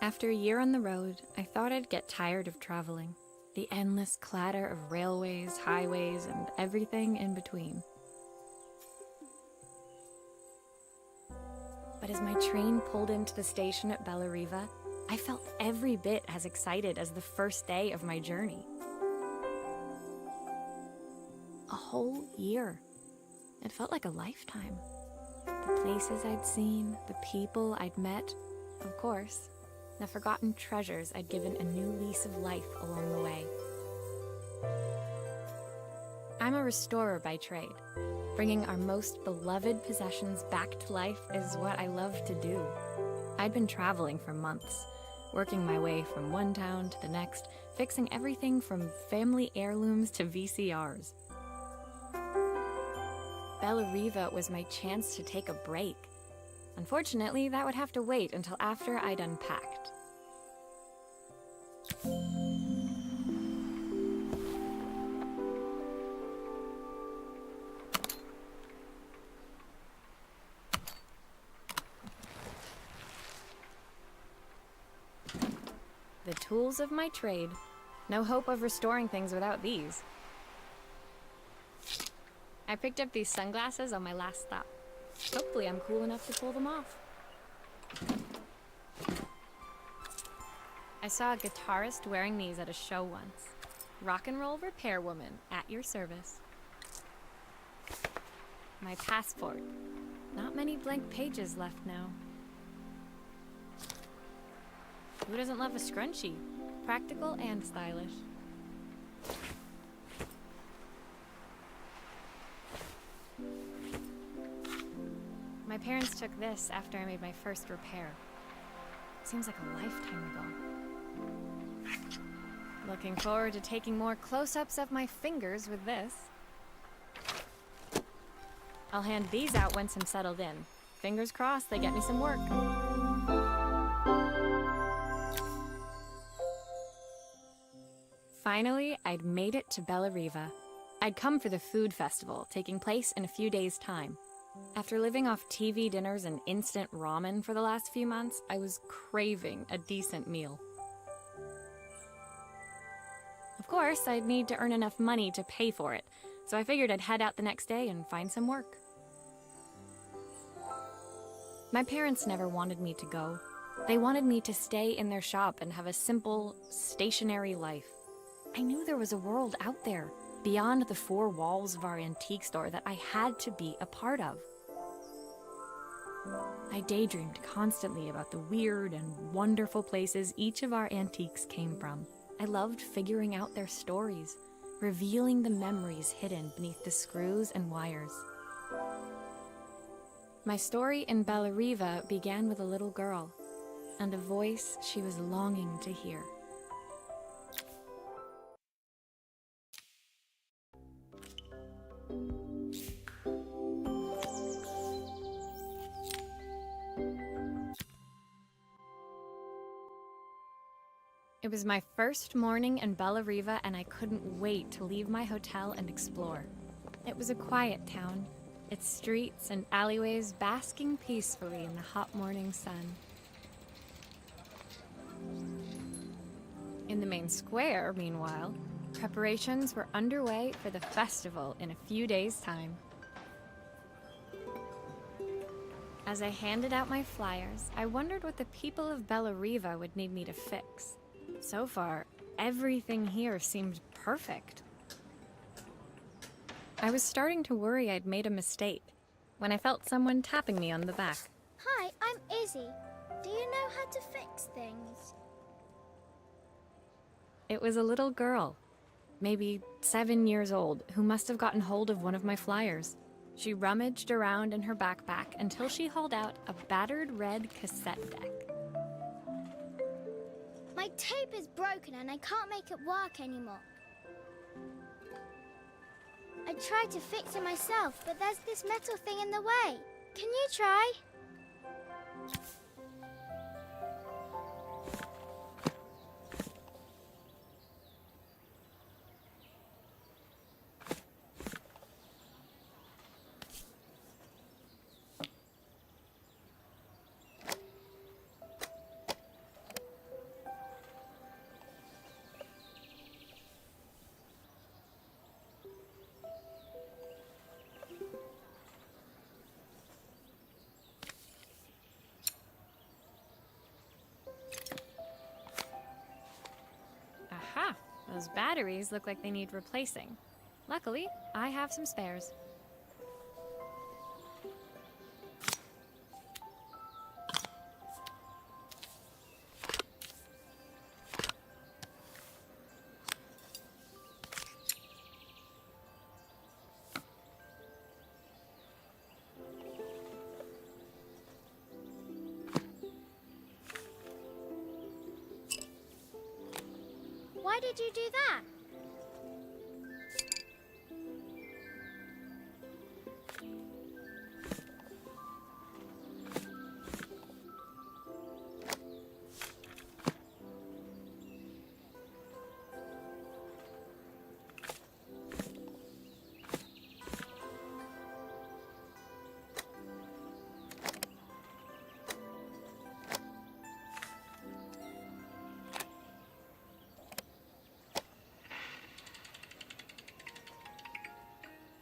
After a year on the road, I thought I'd get tired of traveling. The endless clatter of railways, highways, and everything in between. But as my train pulled into the station at Bellariva, I felt every bit as excited as the first day of my journey. A whole year. It felt like a lifetime. The places I'd seen, the people I'd met, of course, the forgotten treasures I'd given a new lease of life along the way. I'm a restorer by trade. Bringing our most beloved possessions back to life is what I love to do. I'd been traveling for months, working my way from one town to the next, fixing everything from family heirlooms to VCRs. Bellariva was my chance to take a break. Unfortunately, that would have to wait until after I'd unpacked. The tools of my trade. No hope of restoring things without these. I picked up these sunglasses on my last stop. Hopefully I'm cool enough to pull them off. I saw a guitarist wearing these at a show once. Rock and roll repair woman, at your service. My passport. Not many blank pages left now. Who doesn't love a scrunchie? Practical and stylish. My parents took this after I made my first repair. Seems like a lifetime ago. Looking forward to taking more close-ups of my fingers with this. I'll hand these out once I'm settled in. Fingers crossed they get me some work. Finally, I'd made it to Bellariva. I'd come for the food festival, taking place in a few days' time. After living off TV dinners and instant ramen for the last few months, I was craving a decent meal. Of course, I'd need to earn enough money to pay for it, so I figured I'd head out the next day and find some work. My parents never wanted me to go. They wanted me to stay in their shop and have a simple, stationary life. I knew there was a world out there, beyond the four walls of our antique store, that I had to be a part of. I daydreamed constantly about the weird and wonderful places each of our antiques came from. I loved figuring out their stories, revealing the memories hidden beneath the screws and wires. My story in Bellariva began with a little girl, and a voice she was longing to hear. It was my first morning in Bellariva, and I couldn't wait to leave my hotel and explore. It was a quiet town, its streets and alleyways basking peacefully in the hot morning sun. In the main square, meanwhile, preparations were underway for the festival in a few days' time. As I handed out my flyers, I wondered what the people of Bellariva would need me to fix. So far, everything here seemed perfect. I was starting to worry I'd made a mistake when I felt someone tapping me on the back. Hi, I'm Izzy. Do you know how to fix things? It was a little girl, maybe 7 years old, who must have gotten hold of one of my flyers. She rummaged around in her backpack until she hauled out a battered red cassette deck. My tape is broken and I can't make it work anymore. I tried to fix it myself, but there's this metal thing in the way. Can you try? Those batteries look like they need replacing. Luckily, I have some spares. Why did you do that?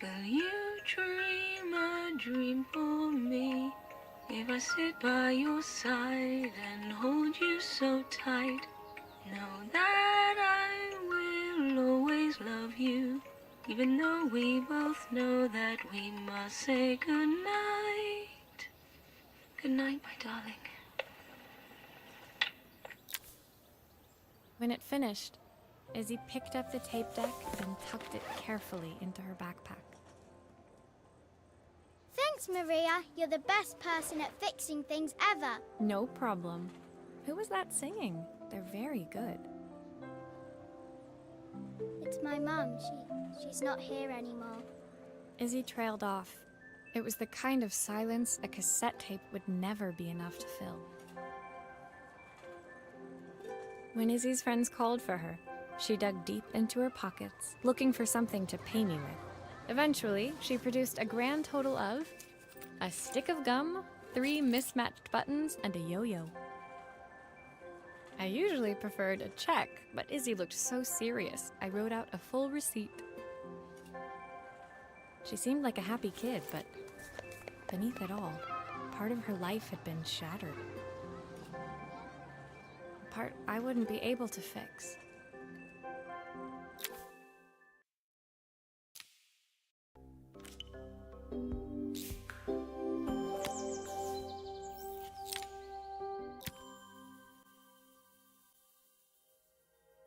Will you dream a dream for me if I sit by your side and hold you so tight? Know that I will always love you, even though we both know that we must say goodnight. Good night, my darling. When it finished, Izzy picked up the tape deck and tucked it carefully into her backpack. Thanks, Maria. You're the best person at fixing things ever. No problem. Who was that singing? They're very good. It's my mum. She's not here anymore. Izzy trailed off. It was the kind of silence a cassette tape would never be enough to fill. When Izzy's friends called for her, she dug deep into her pockets, looking for something to pay me with. Eventually, she produced a grand total of a stick of gum, 3 mismatched buttons, and a yo-yo. I usually preferred a check, but Izzy looked so serious, I wrote out a full receipt. She seemed like a happy kid, but beneath it all, part of her life had been shattered. A part I wouldn't be able to fix.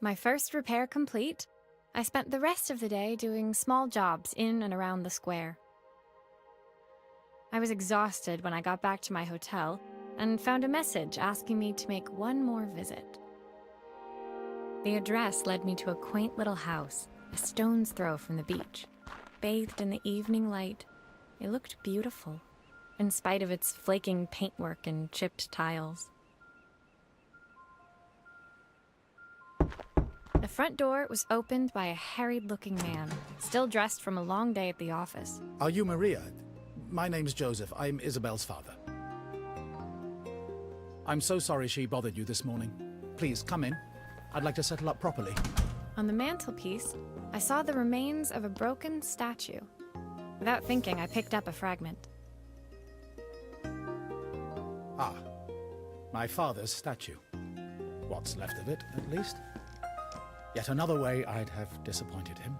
My first repair complete, I spent the rest of the day doing small jobs in and around the square. I was exhausted when I got back to my hotel and found a message asking me to make one more visit. The address led me to a quaint little house, a stone's throw from the beach. Bathed in the evening light, it looked beautiful, in spite of its flaking paintwork and chipped tiles. The front door was opened by a harried-looking man, still dressed from a long day at the office. Are you Maria? My name's Joseph. I'm Isabel's father. I'm so sorry she bothered you this morning. Please, come in. I'd like to settle up properly. On the mantelpiece, I saw the remains of a broken statue. Without thinking, I picked up a fragment. Ah, my father's statue. What's left of it, at least. Yet another way I'd have disappointed him.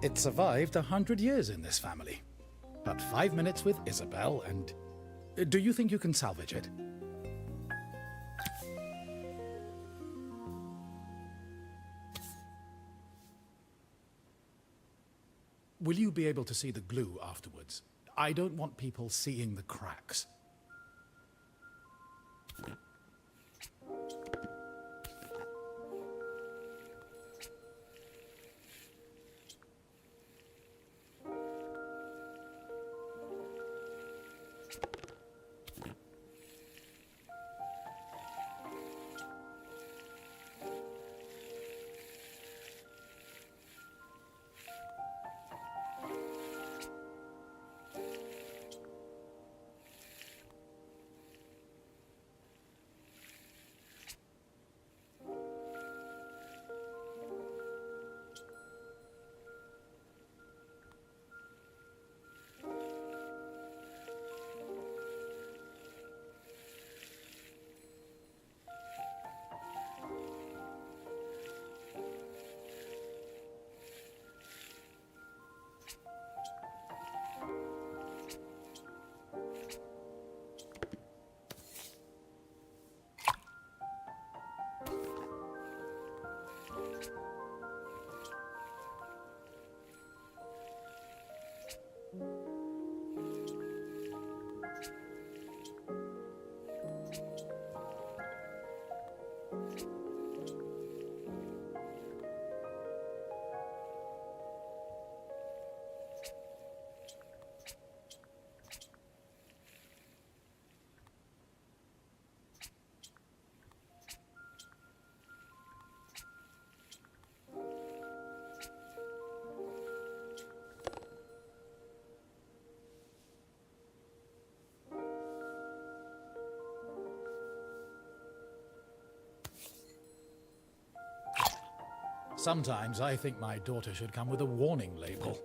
It survived 100 years in this family. But 5 minutes with Isabel and... Do you think you can salvage it? Will you be able to see the glue afterwards? I don't want people seeing the cracks. Sometimes I think my daughter should come with a warning label.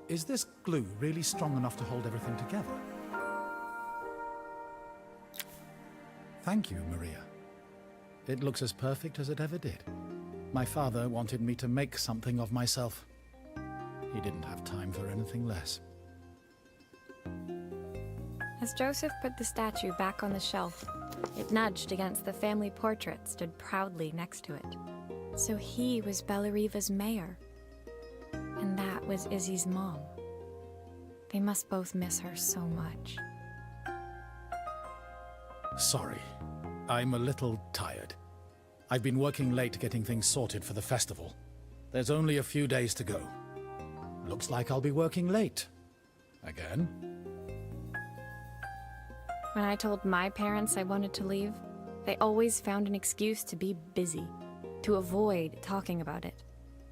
Is this glue really strong enough to hold everything together? Thank you, Maria. It looks as perfect as it ever did. My father wanted me to make something of myself. He didn't have time for anything less. As Joseph put the statue back on the shelf, it nudged against the family portrait stood proudly next to it. So he was Bellariva's mayor. And that was Izzy's mom. They must both miss her so much. Sorry, I'm a little tired. I've been working late getting things sorted for the festival. There's only a few days to go. Looks like I'll be working late. Again. When I told my parents I wanted to leave, they always found an excuse to be busy, to avoid talking about it.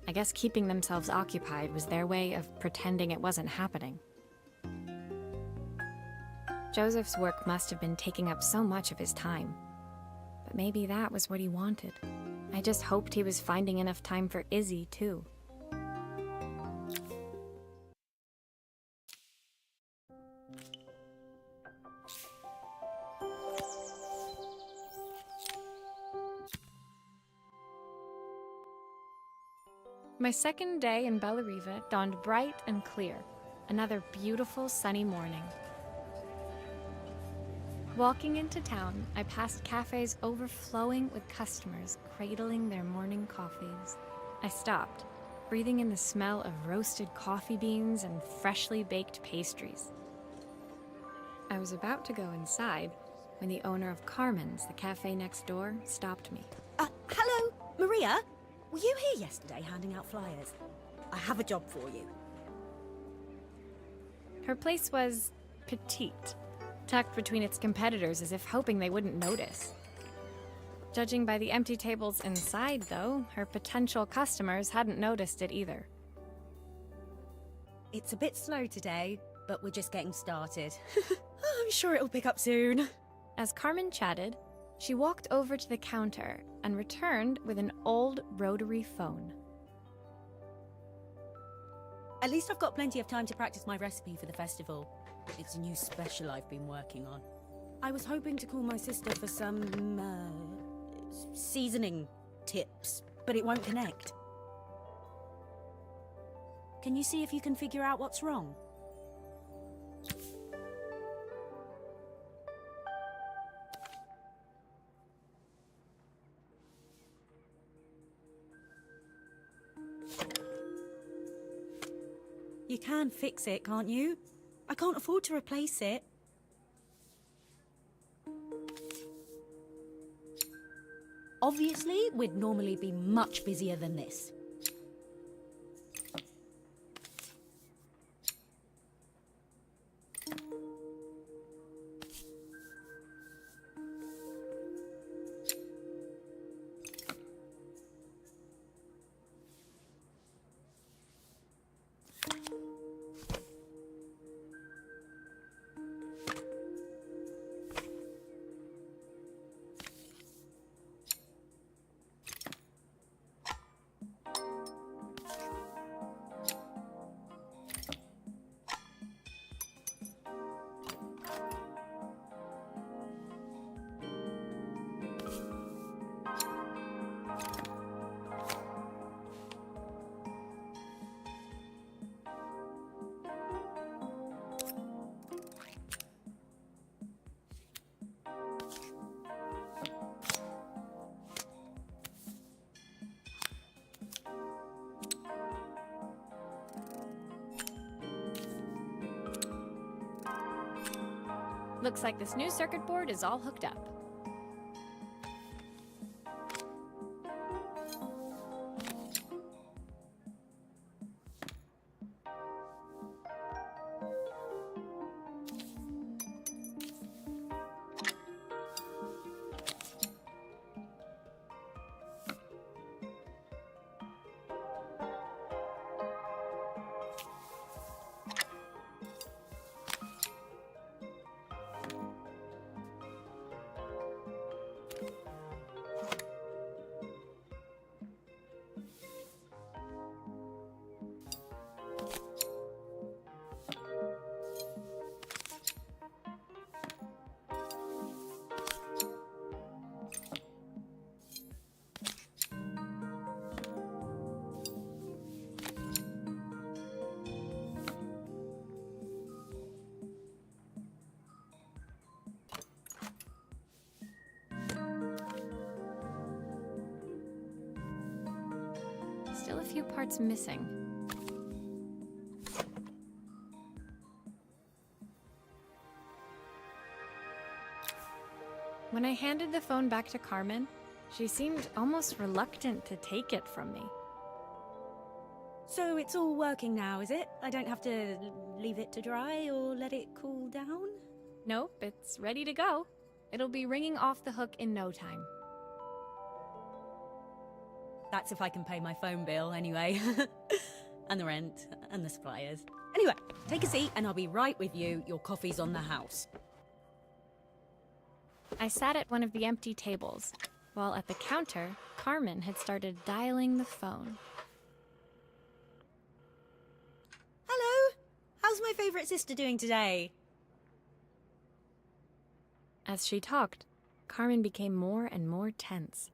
I guess keeping themselves occupied was their way of pretending it wasn't happening. Joseph's work must have been taking up so much of his time. But maybe that was what he wanted. I just hoped he was finding enough time for Izzy, too. My second day in Bellariva dawned bright and clear, another beautiful sunny morning. Walking into town, I passed cafes overflowing with customers cradling their morning coffees. I stopped, breathing in the smell of roasted coffee beans and freshly baked pastries. I was about to go inside when the owner of Carmen's, the cafe next door, stopped me. Hello, Maria? Were you here yesterday handing out flyers? I have a job for you. Her place was petite, tucked between its competitors as if hoping they wouldn't notice. Judging by the empty tables inside, though, her potential customers hadn't noticed it either. It's a bit slow today, but we're just getting started. I'm sure it'll pick up soon. As Carmen chatted, she walked over to the counter and returned with an old rotary phone. At least I've got plenty of time to practice my recipe for the festival. It's a new special I've been working on. I was hoping to call my sister for some, seasoning tips, but it won't connect. Can you see if you can figure out what's wrong? can fix it, can't you? I can't afford to replace it. Obviously, we'd normally be much busier than this. Looks like this new circuit board is all hooked up. Still a few parts missing. When I handed the phone back to Carmen, she seemed almost reluctant to take it from me. So it's all working now, is it? I don't have to leave it to dry or let it cool down? Nope, it's ready to go. It'll be ringing off the hook in no time. That's if I can pay my phone bill, anyway. And the rent, and the suppliers. Anyway, take a seat and I'll be right with you. Your coffee's on the house. I sat at one of the empty tables, while at the counter, Carmen had started dialing the phone. Hello! How's my favourite sister doing today? As she talked, Carmen became more and more tense.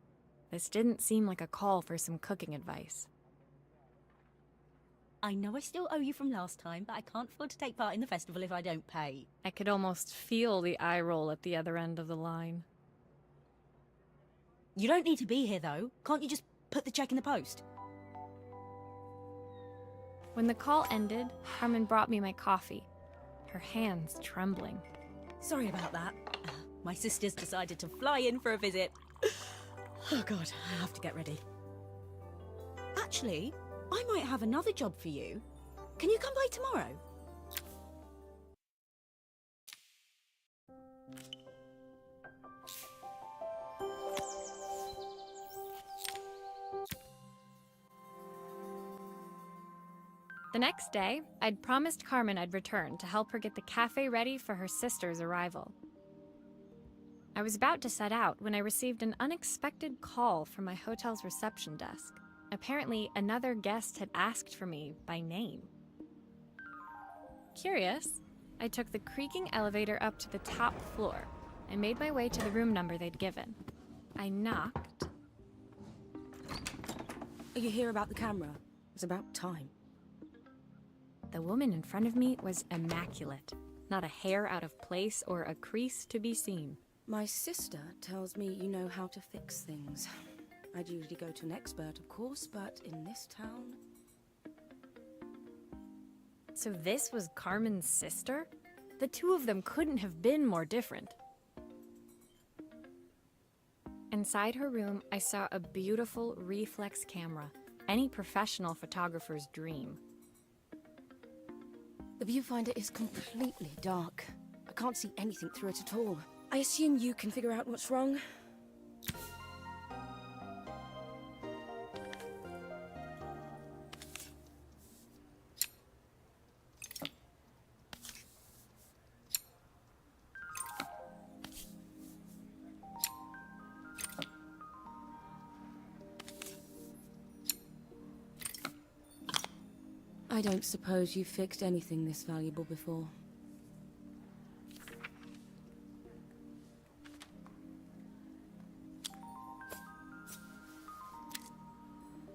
This didn't seem like a call for some cooking advice. I know I still owe you from last time, but I can't afford to take part in the festival if I don't pay. I could almost feel the eye roll at the other end of the line. You don't need to be here, though. Can't you just put the check in the post? When the call ended, Carmen brought me my coffee, her hands trembling. Sorry about that. My sister's decided to fly in for a visit. Oh God, I have to get ready. Actually, I might have another job for you. Can you come by tomorrow? The next day, I'd promised Carmen I'd return to help her get the cafe ready for her sister's arrival. I was about to set out when I received an unexpected call from my hotel's reception desk. Apparently, another guest had asked for me by name. Curious, I took the creaking elevator up to the top floor and made my way to the room number they'd given. I knocked. Are you here about the camera? It's about time. The woman in front of me was immaculate, not a hair out of place or a crease to be seen. My sister tells me you know how to fix things. I'd usually go to an expert, of course, but in this town... So this was Carmen's sister? The two of them couldn't have been more different. Inside her room, I saw a beautiful reflex camera, any professional photographer's dream. The viewfinder is completely dark. I can't see anything through it at all. I assume you can figure out what's wrong. I don't suppose you've fixed anything this valuable before.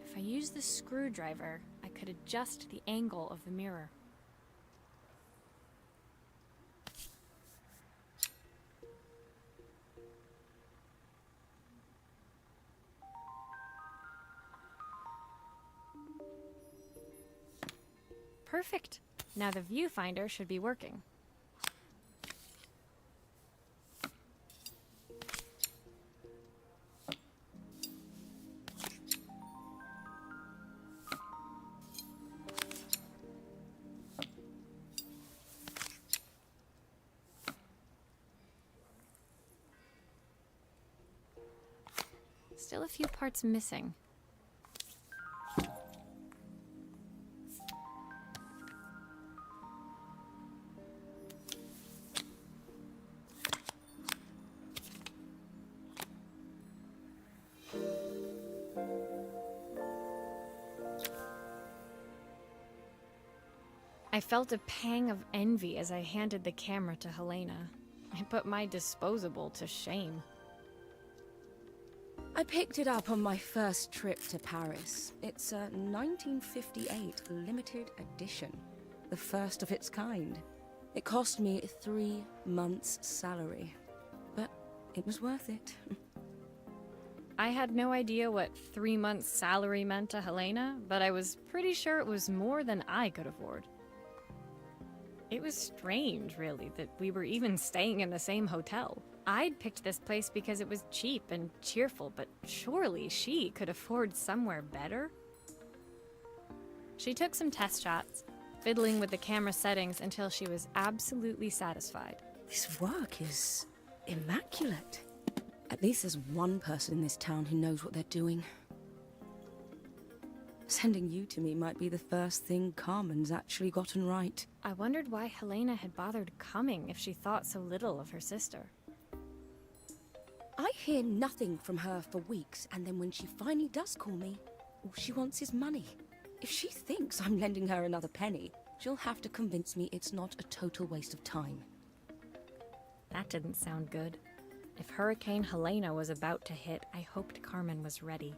If I use the screwdriver, I could adjust the angle of the mirror. Perfect. Now the viewfinder should be working. Still a few parts missing. I felt a pang of envy as I handed the camera to Helena. I put my disposable to shame. I picked it up on my first trip to Paris. It's a 1958 limited edition, the first of its kind. It cost me 3 months' salary, but it was worth it. I had no idea what 3 months' salary meant to Helena, but I was pretty sure it was more than I could afford. It was strange, really, that we were even staying in the same hotel. I'd picked this place because it was cheap and cheerful, but surely she could afford somewhere better? She took some test shots, fiddling with the camera settings until she was absolutely satisfied. This work is immaculate. At least there's one person in this town who knows what they're doing. Sending you to me might be the first thing Carmen's actually gotten right. I wondered why Helena had bothered coming if she thought so little of her sister. I hear nothing from her for weeks, and then when she finally does call me, all she wants is money. If she thinks I'm lending her another penny, she'll have to convince me it's not a total waste of time. That didn't sound good. If Hurricane Helena was about to hit, I hoped Carmen was ready.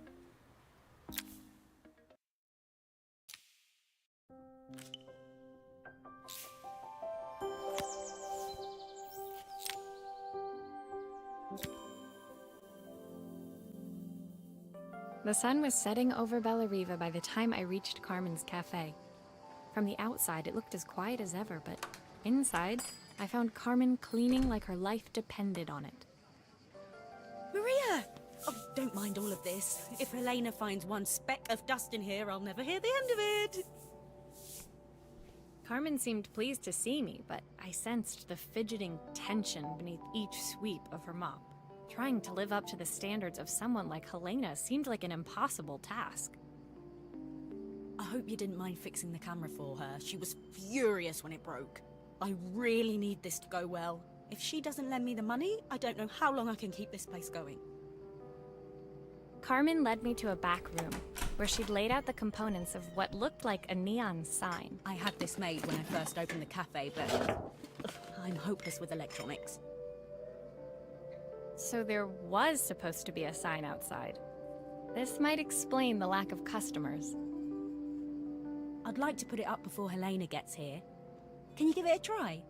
The sun was setting over Bellariva by the time I reached Carmen's cafe. From the outside, it looked as quiet as ever, but inside, I found Carmen cleaning like her life depended on it. Maria! Oh, don't mind all of this. If Helena finds one speck of dust in here, I'll never hear the end of it. Carmen seemed pleased to see me, but I sensed the fidgeting tension beneath each sweep of her mop. Trying to live up to the standards of someone like Helena seemed like an impossible task. I hope you didn't mind fixing the camera for her. She was furious when it broke. I really need this to go well. If she doesn't lend me the money, I don't know how long I can keep this place going. Carmen led me to a back room, where she'd laid out the components of what looked like a neon sign. I had this made when I first opened the cafe, but I'm hopeless with electronics. So there was supposed to be a sign outside. This might explain the lack of customers. I'd like to put it up before Helena gets here. Can you give it a try?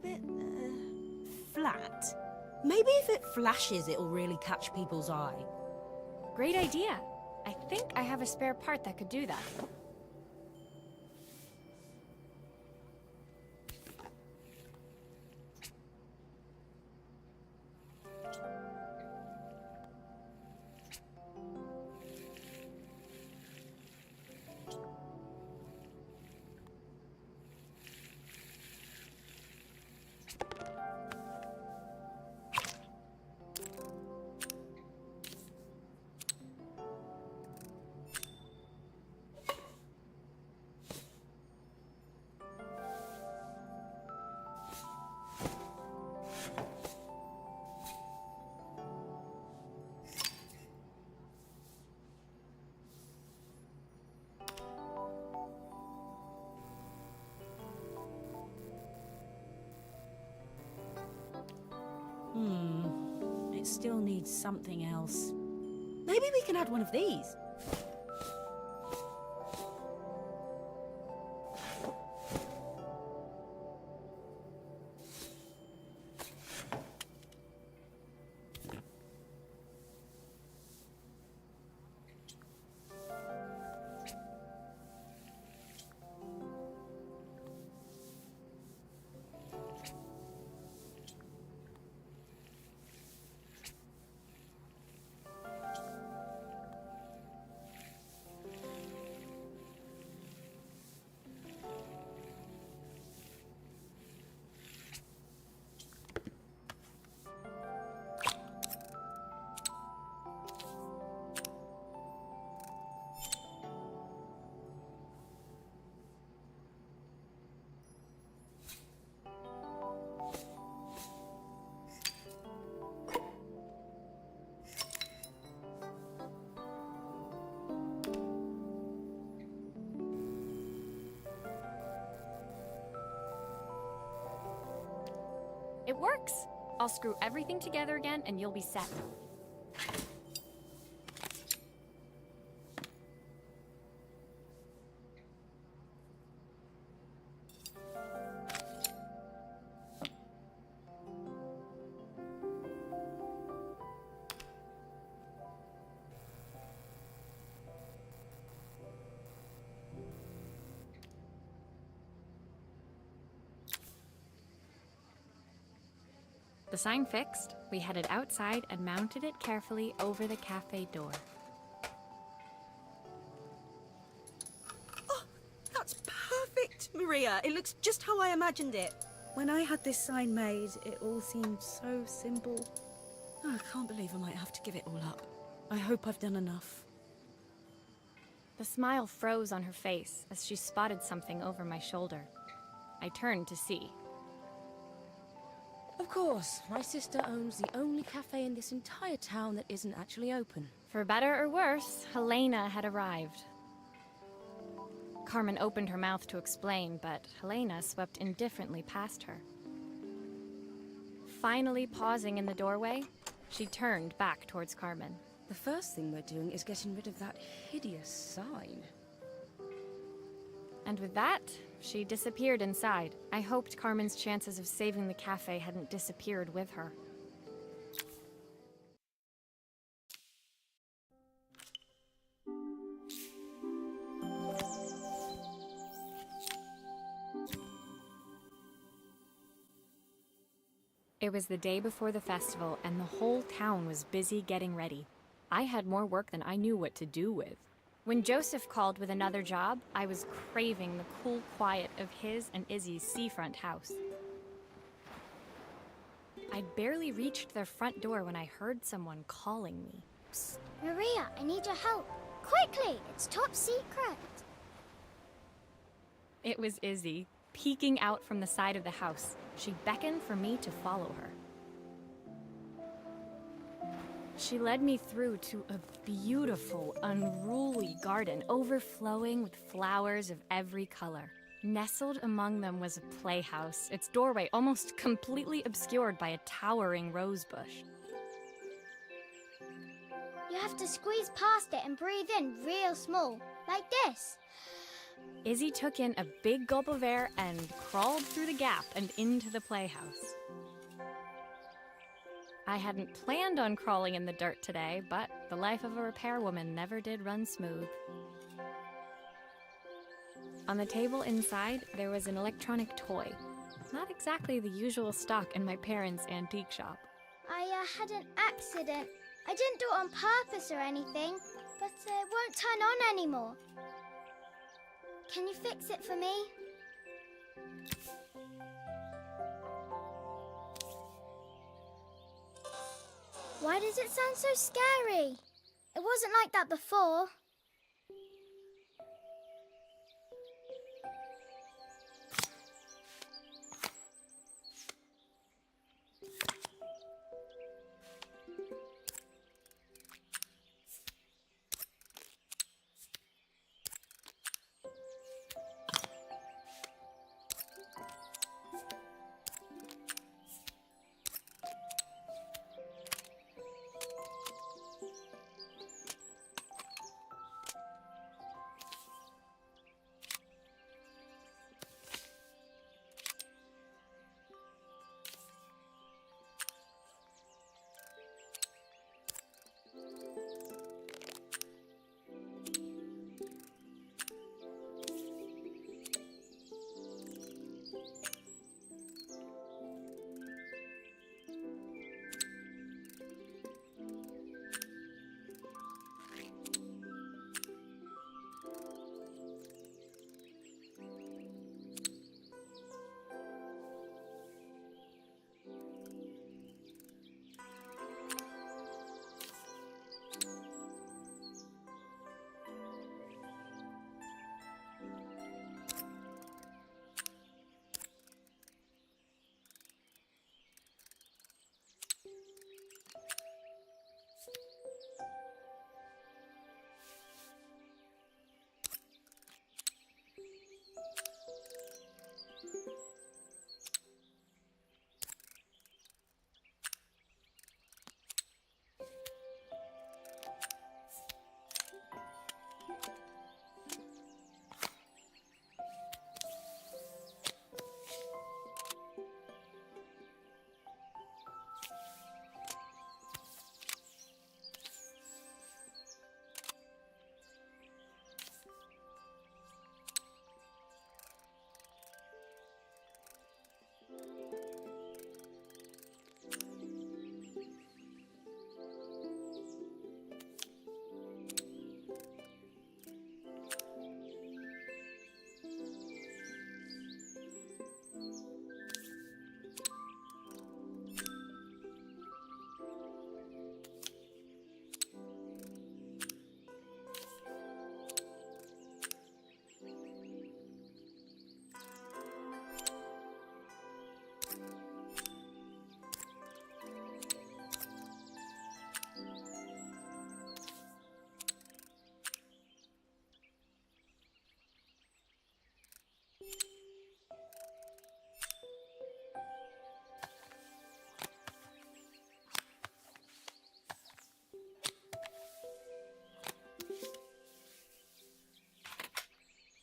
a bit, flat. Maybe if it flashes, it'll really catch people's eye. Great idea. I think I have a spare part that could do that. It still needs something else. Maybe we can add one of these. It works! I'll screw everything together again and you'll be set. The sign fixed, we headed outside and mounted it carefully over the cafe door. Oh, that's perfect, Maria. It looks just how I imagined it. When I had this sign made, it all seemed so simple. Oh, I can't believe I might have to give it all up. I hope I've done enough. The smile froze on her face as she spotted something over my shoulder. I turned to see. Of course, my sister owns the only cafe in this entire town that isn't actually open. For better or worse, Helena had arrived. Carmen opened her mouth to explain, but Helena swept indifferently past her. Finally pausing in the doorway, she turned back towards Carmen. The first thing we're doing is getting rid of that hideous sign. And with that, she disappeared inside. I hoped Carmen's chances of saving the cafe hadn't disappeared with her. It was the day before the festival, and the whole town was busy getting ready. I had more work than I knew what to do with. When Joseph called with another job, I was craving the cool quiet of his and Izzy's seafront house. I'd barely reached their front door when I heard someone calling me. Psst, Maria, I need your help. Quickly, it's top secret. It was Izzy, peeking out from the side of the house. She beckoned for me to follow her. She led me through to a beautiful, unruly garden overflowing with flowers of every color. Nestled among them was a playhouse, its doorway almost completely obscured by a towering rose bush. You have to squeeze past it and breathe in real small, like this. Izzy took in a big gulp of air and crawled through the gap and into the playhouse. I hadn't planned on crawling in the dirt today, but the life of a repairwoman never did run smooth. On the table inside, there was an electronic toy. Not exactly the usual stock in my parents' antique shop. I had an accident. I didn't do it on purpose or anything, but it won't turn on anymore. Can you fix it for me? Why does it sound so scary? It wasn't like that before.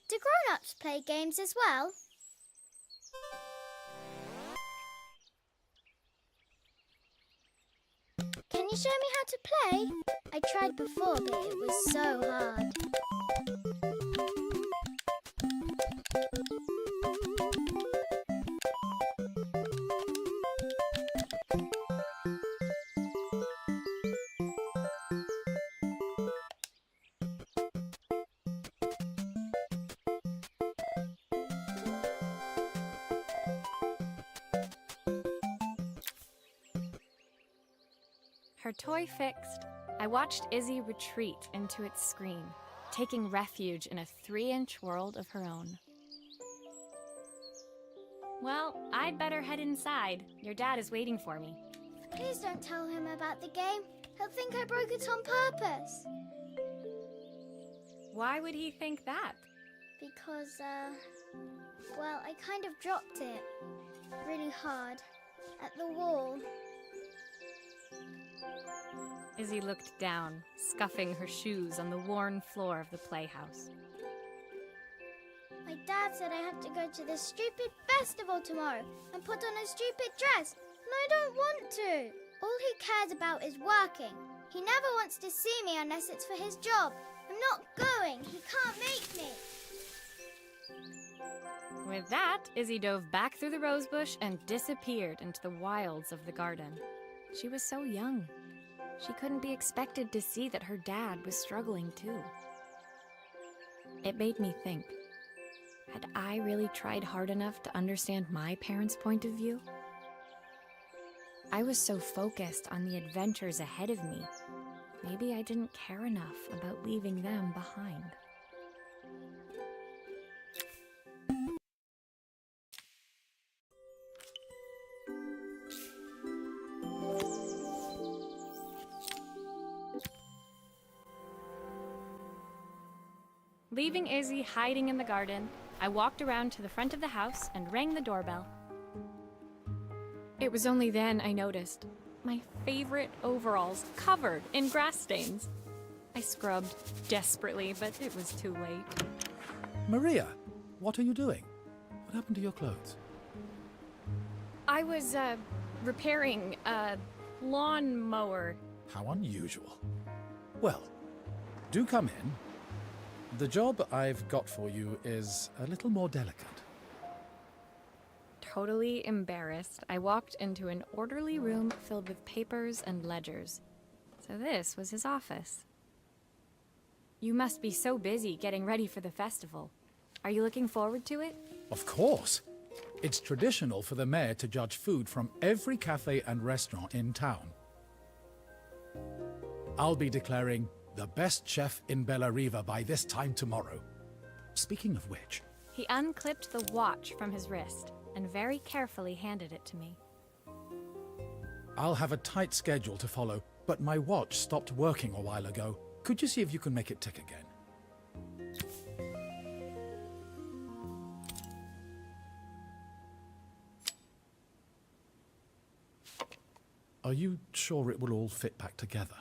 Do grown-ups play games as well? Can you show me how to play? I tried before, but it was so hard. Her toy fixed, I watched Izzy retreat into its screen, taking refuge in a 3-inch world of her own. Well, I'd better head inside. Your dad is waiting for me. Please don't tell him about the game. He'll think I broke it on purpose. Why would he think that? Because, well, I kind of dropped it really hard at the wall. Izzy looked down, scuffing her shoes on the worn floor of the playhouse. My dad said I have to go to this stupid festival tomorrow and put on a stupid dress, and I don't want to. All he cares about is working. He never wants to see me unless it's for his job. I'm not going. He can't make me. With that, Izzy dove back through the rosebush and disappeared into the wilds of the garden. She was so young. She couldn't be expected to see that her dad was struggling too. It made me think, had I really tried hard enough to understand my parents' point of view? I was so focused on the adventures ahead of me. Maybe I didn't care enough about leaving them behind. Leaving Izzy hiding in the garden, I walked around to the front of the house and rang the doorbell. It was only then I noticed my favorite overalls covered in grass stains. I scrubbed desperately, but it was too late. Maria, what are you doing? What happened to your clothes? I was, repairing a lawnmower. How unusual. Well, do come in. The job I've got for you is a little more delicate. Totally embarrassed, I walked into an orderly room filled with papers and ledgers. So this was his office. You must be so busy getting ready for the festival. Are you looking forward to it? Of course. It's traditional for the mayor to judge food from every cafe and restaurant in town. I'll be declaring the best chef in Bellariva by this time tomorrow. Speaking of which... He unclipped the watch from his wrist and very carefully handed it to me. I'll have a tight schedule to follow, but my watch stopped working a while ago. Could you see if you can make it tick again? Are you sure it will all fit back together?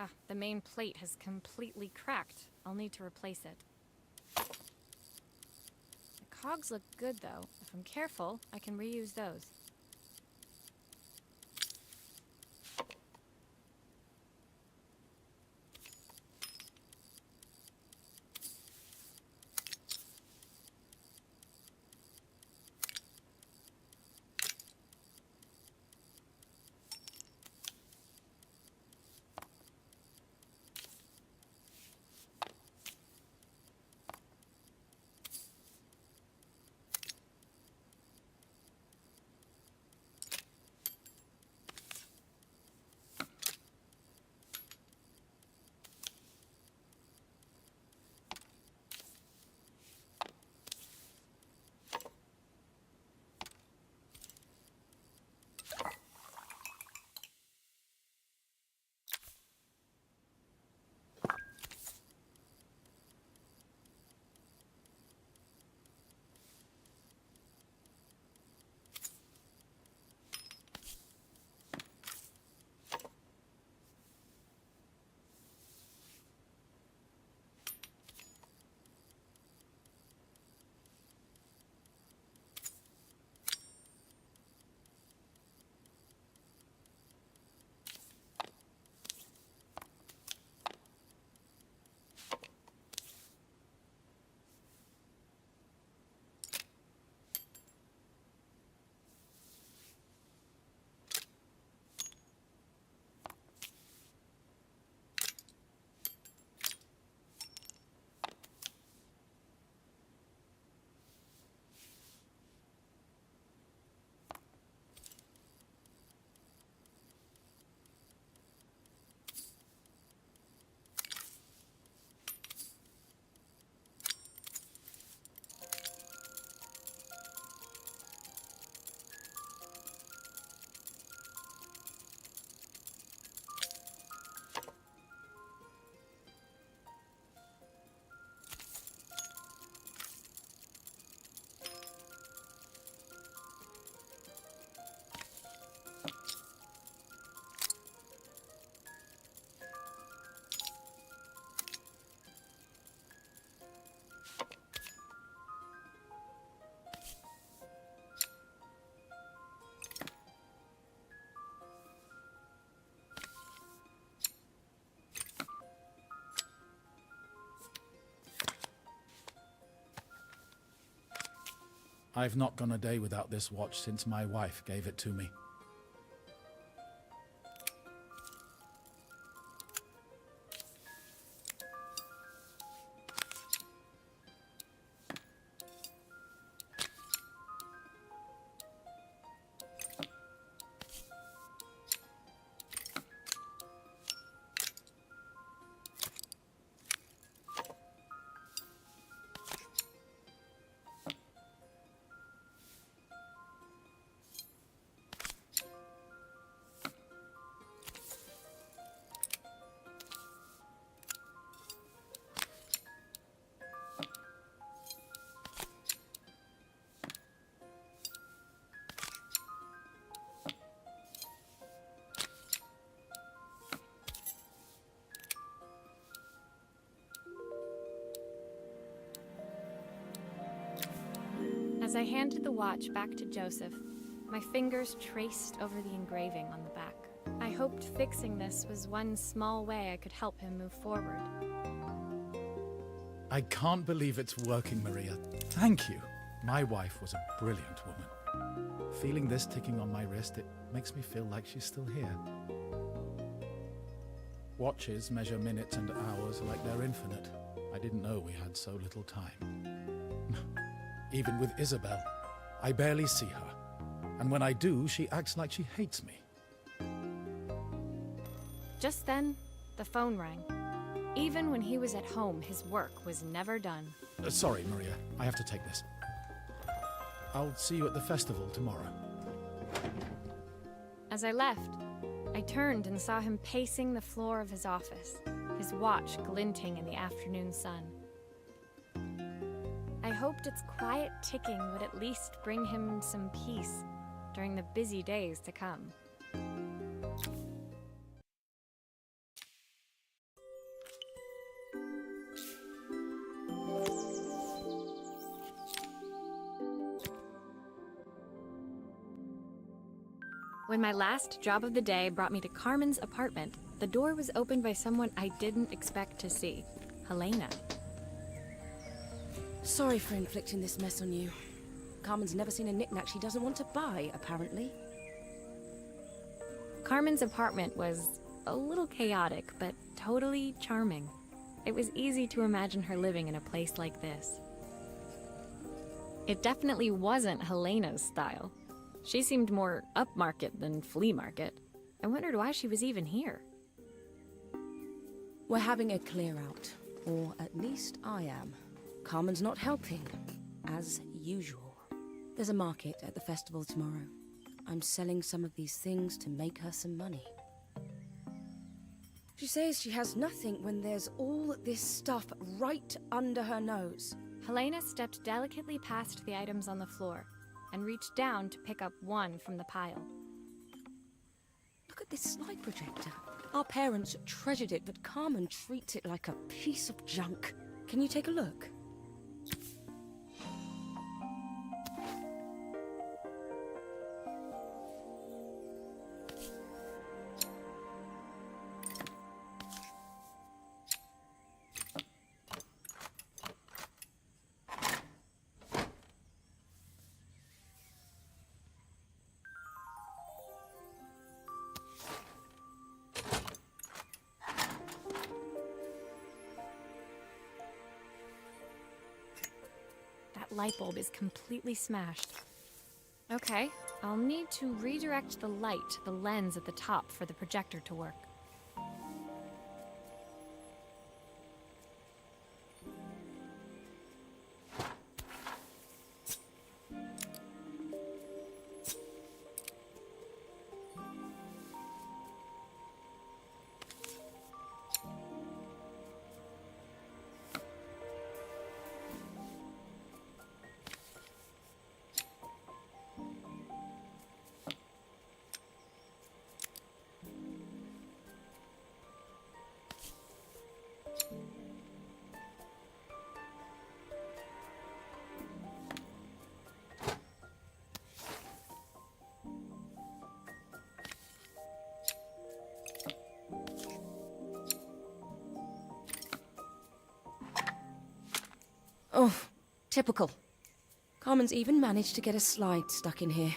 Ah, the main plate has completely cracked. I'll need to replace it. The cogs look good, though. If I'm careful, I can reuse those. I've not gone a day without this watch since my wife gave it to me. As I handed the watch back to Joseph, my fingers traced over the engraving on the back. I hoped fixing this was one small way I could help him move forward. I can't believe it's working, Maria. Thank you. My wife was a brilliant woman. Feeling this ticking on my wrist, it makes me feel like she's still here. Watches measure minutes and hours like they're infinite. I didn't know we had so little time. Even with Isabel, I barely see her. And when I do, she acts like she hates me. Just then, the phone rang. Even when he was at home, his work was never done. Sorry, Maria. I have to take this. I'll see you at the festival tomorrow. As I left, I turned and saw him pacing the floor of his office, his watch glinting in the afternoon sun. I hoped its quiet ticking would at least bring him some peace during the busy days to come. When my last job of the day brought me to Carmen's apartment, the door was opened by someone I didn't expect to see, Helena. Sorry for inflicting this mess on you. Carmen's never seen a knick-knack she doesn't want to buy, apparently. Carmen's apartment was a little chaotic, but totally charming. It was easy to imagine her living in a place like this. It definitely wasn't Helena's style. She seemed more upmarket than flea market. I wondered why she was even here. We're having a clear-out, or at least I am. Carmen's not helping, as usual. There's a market at the festival tomorrow. I'm selling some of these things to make her some money. She says she has nothing when there's all this stuff right under her nose. Helena stepped delicately past the items on the floor and reached down to pick up one from the pile. Look at this slide projector. Our parents treasured it, but Carmen treats it like a piece of junk. Can you take a look? That light bulb is completely smashed. Okay, I'll need to redirect the light to the lens at the top for the projector to work. Oh, typical. Carmen's even managed to get a slide stuck in here.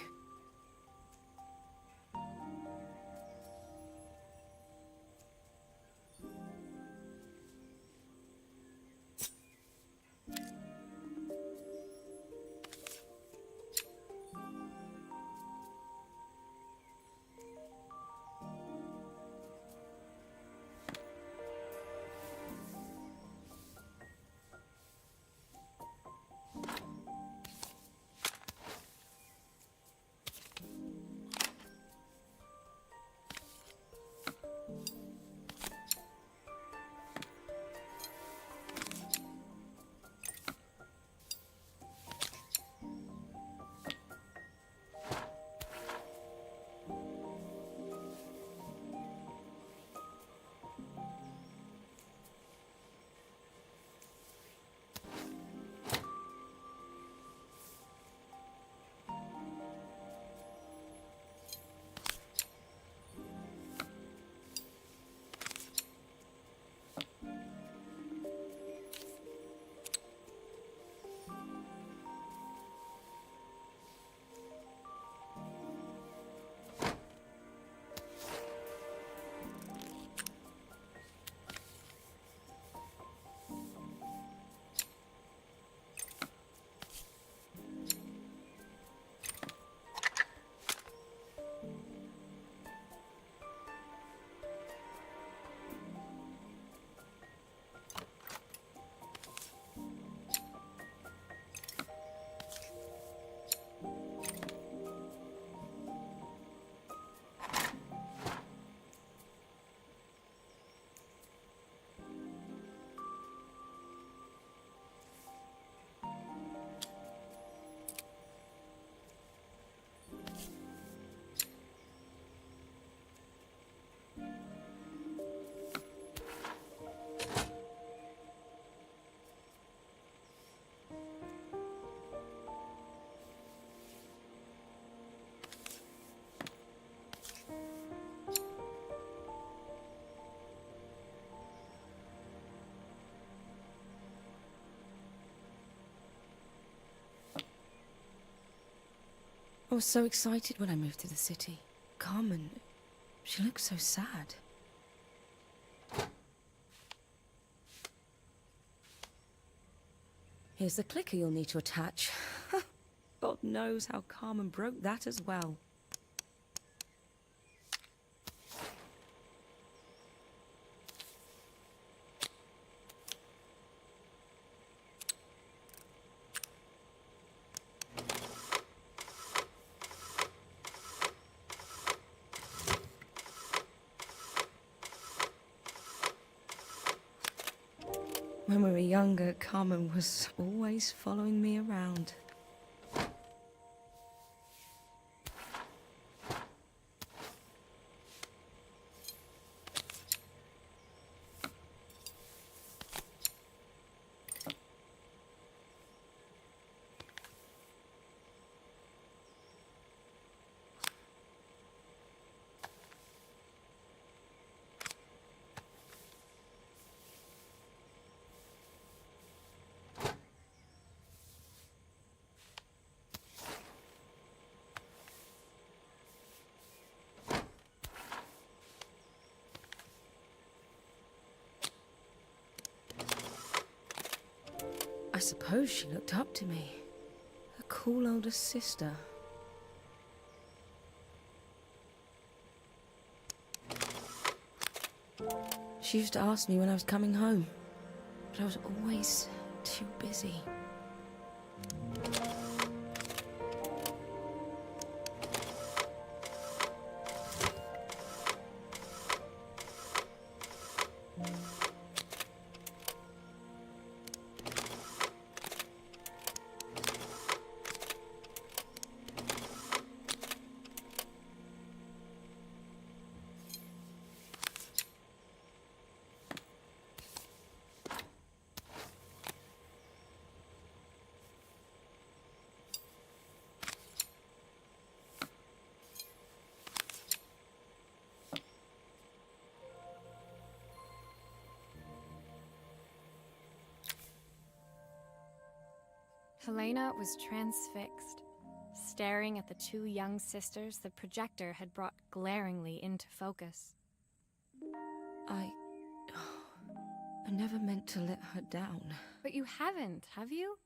I was so excited when I moved to the city. Carmen, she looks so sad. Here's the clicker you'll need to attach. God knows how Carmen broke that as well. When we were younger, Carmen was always following me around. I suppose she looked up to me. A cool older sister. She used to ask me when I was coming home, but I was always too busy. Helena was transfixed, staring at the two young sisters the projector had brought glaringly into focus. I never meant to let her down. But you haven't, have you?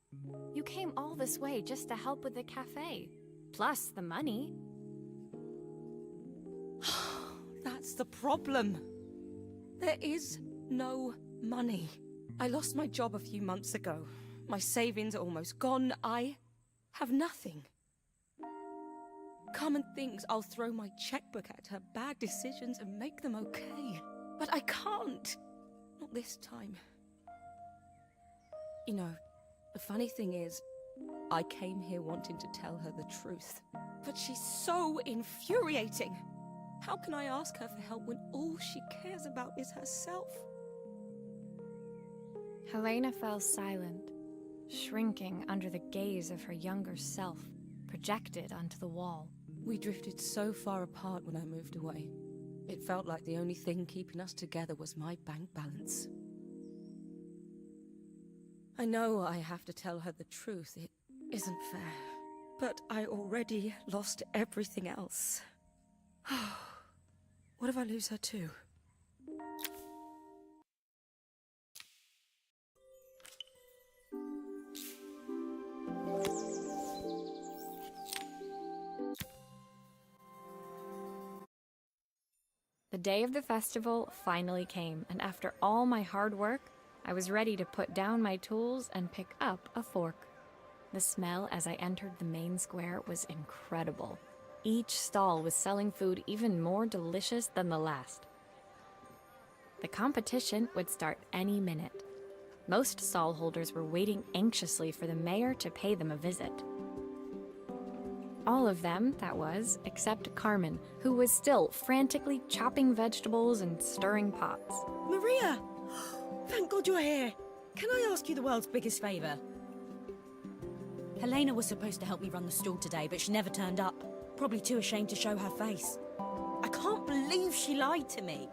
You came all this way just to help with the cafe, plus the money. That's the problem. There is no money. I lost my job a few months ago. My savings are almost gone. I have nothing. Carmen thinks I'll throw my checkbook at her bad decisions and make them okay. But I can't. Not this time. You know, the funny thing is, I came here wanting to tell her the truth. But she's so infuriating. How can I ask her for help when all she cares about is herself? Helena fell silent, shrinking under the gaze of her younger self, projected onto the wall. We drifted so far apart when I moved away. It felt like the only thing keeping us together was my bank balance. I know I have to tell her the truth. It isn't fair. But I already lost everything else. What if I lose her too? The day of the festival finally came, and after all my hard work, I was ready to put down my tools and pick up a fork. The smell as I entered the main square was incredible. Each stall was selling food even more delicious than the last. The competition would start any minute. Most stall holders were waiting anxiously for the mayor to pay them a visit. All of them, that was, except Carmen, who was still frantically chopping vegetables and stirring pots. Maria! Thank God you're here. Can I ask you the world's biggest favour? Helena was supposed to help me run the stall today, but she never turned up. Probably too ashamed to show her face. I can't believe she lied to me.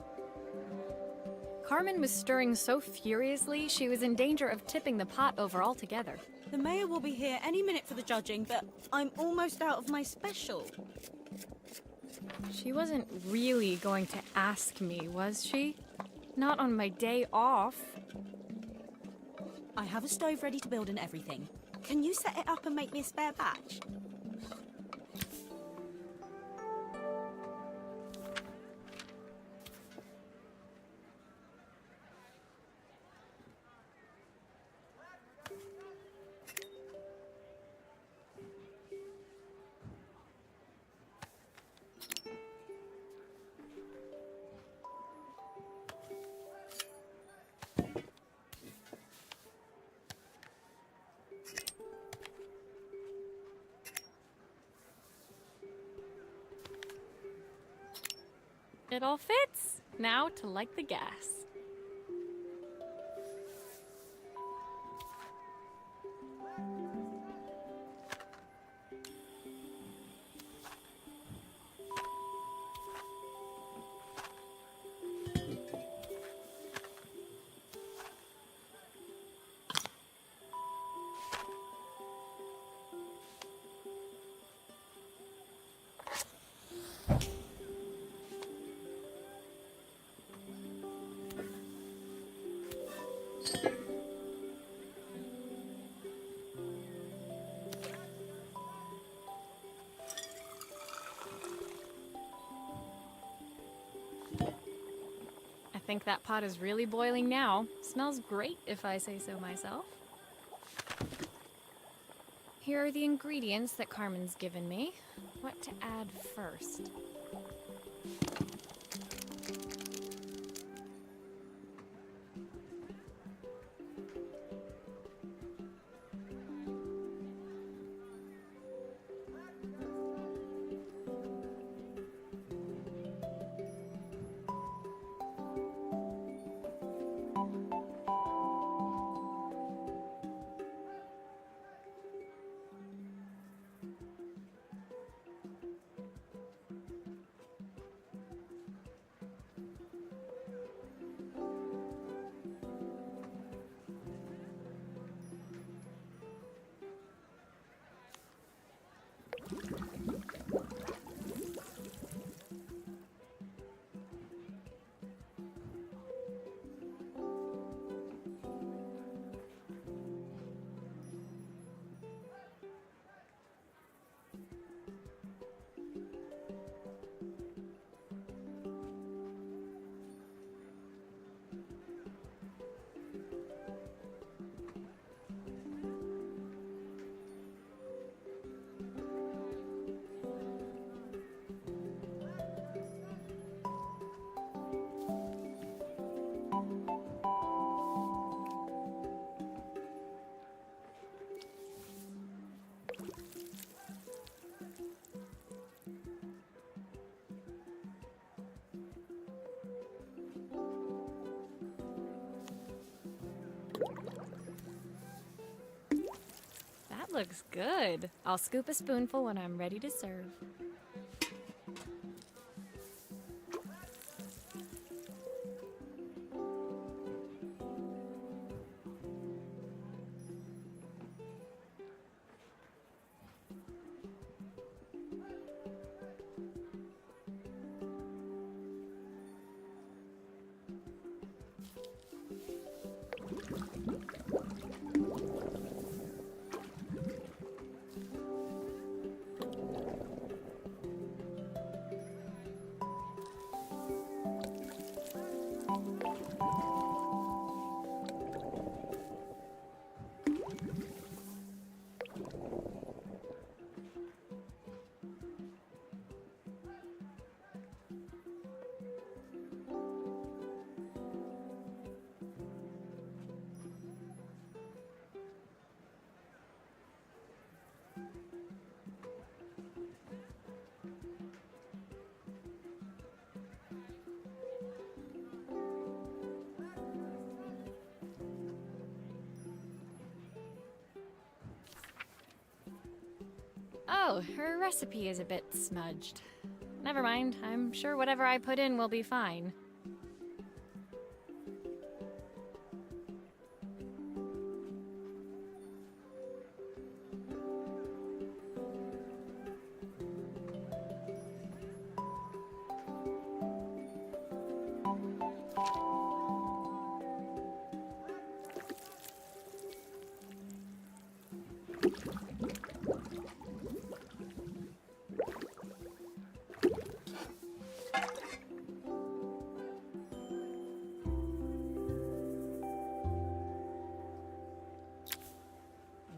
Carmen was stirring so furiously, she was in danger of tipping the pot over altogether. The mayor will be here any minute for the judging, but I'm almost out of my special. She wasn't really going to ask me, was she? Not on my day off. I have a stove ready to build and everything. Can you set it up and make me a spare batch? It all fits. Now to light the gas. I think that pot is really boiling now. Smells great if I say so myself. Here are the ingredients that Carmen's given me. What to add first? looks good. I'll scoop a spoonful when I'm ready to serve. Oh, her recipe is a bit smudged. Never mind, I'm sure whatever I put in will be fine.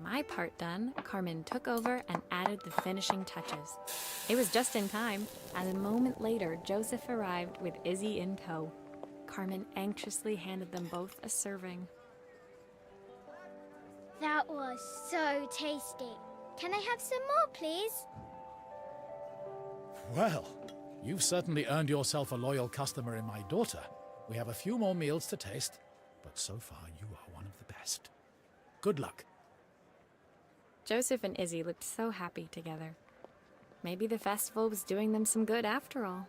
My part done, Carmen took over and added the finishing touches. It was just in time, and a moment later, Joseph arrived with Izzy in tow. Carmen anxiously handed them both a serving. That was so tasty. Can I have some more, please? Well, you've certainly earned yourself a loyal customer in my daughter. We have a few more meals to taste, but so far you are one of the best. Good luck. Joseph and Izzy looked so happy together. Maybe the festival was doing them some good after all.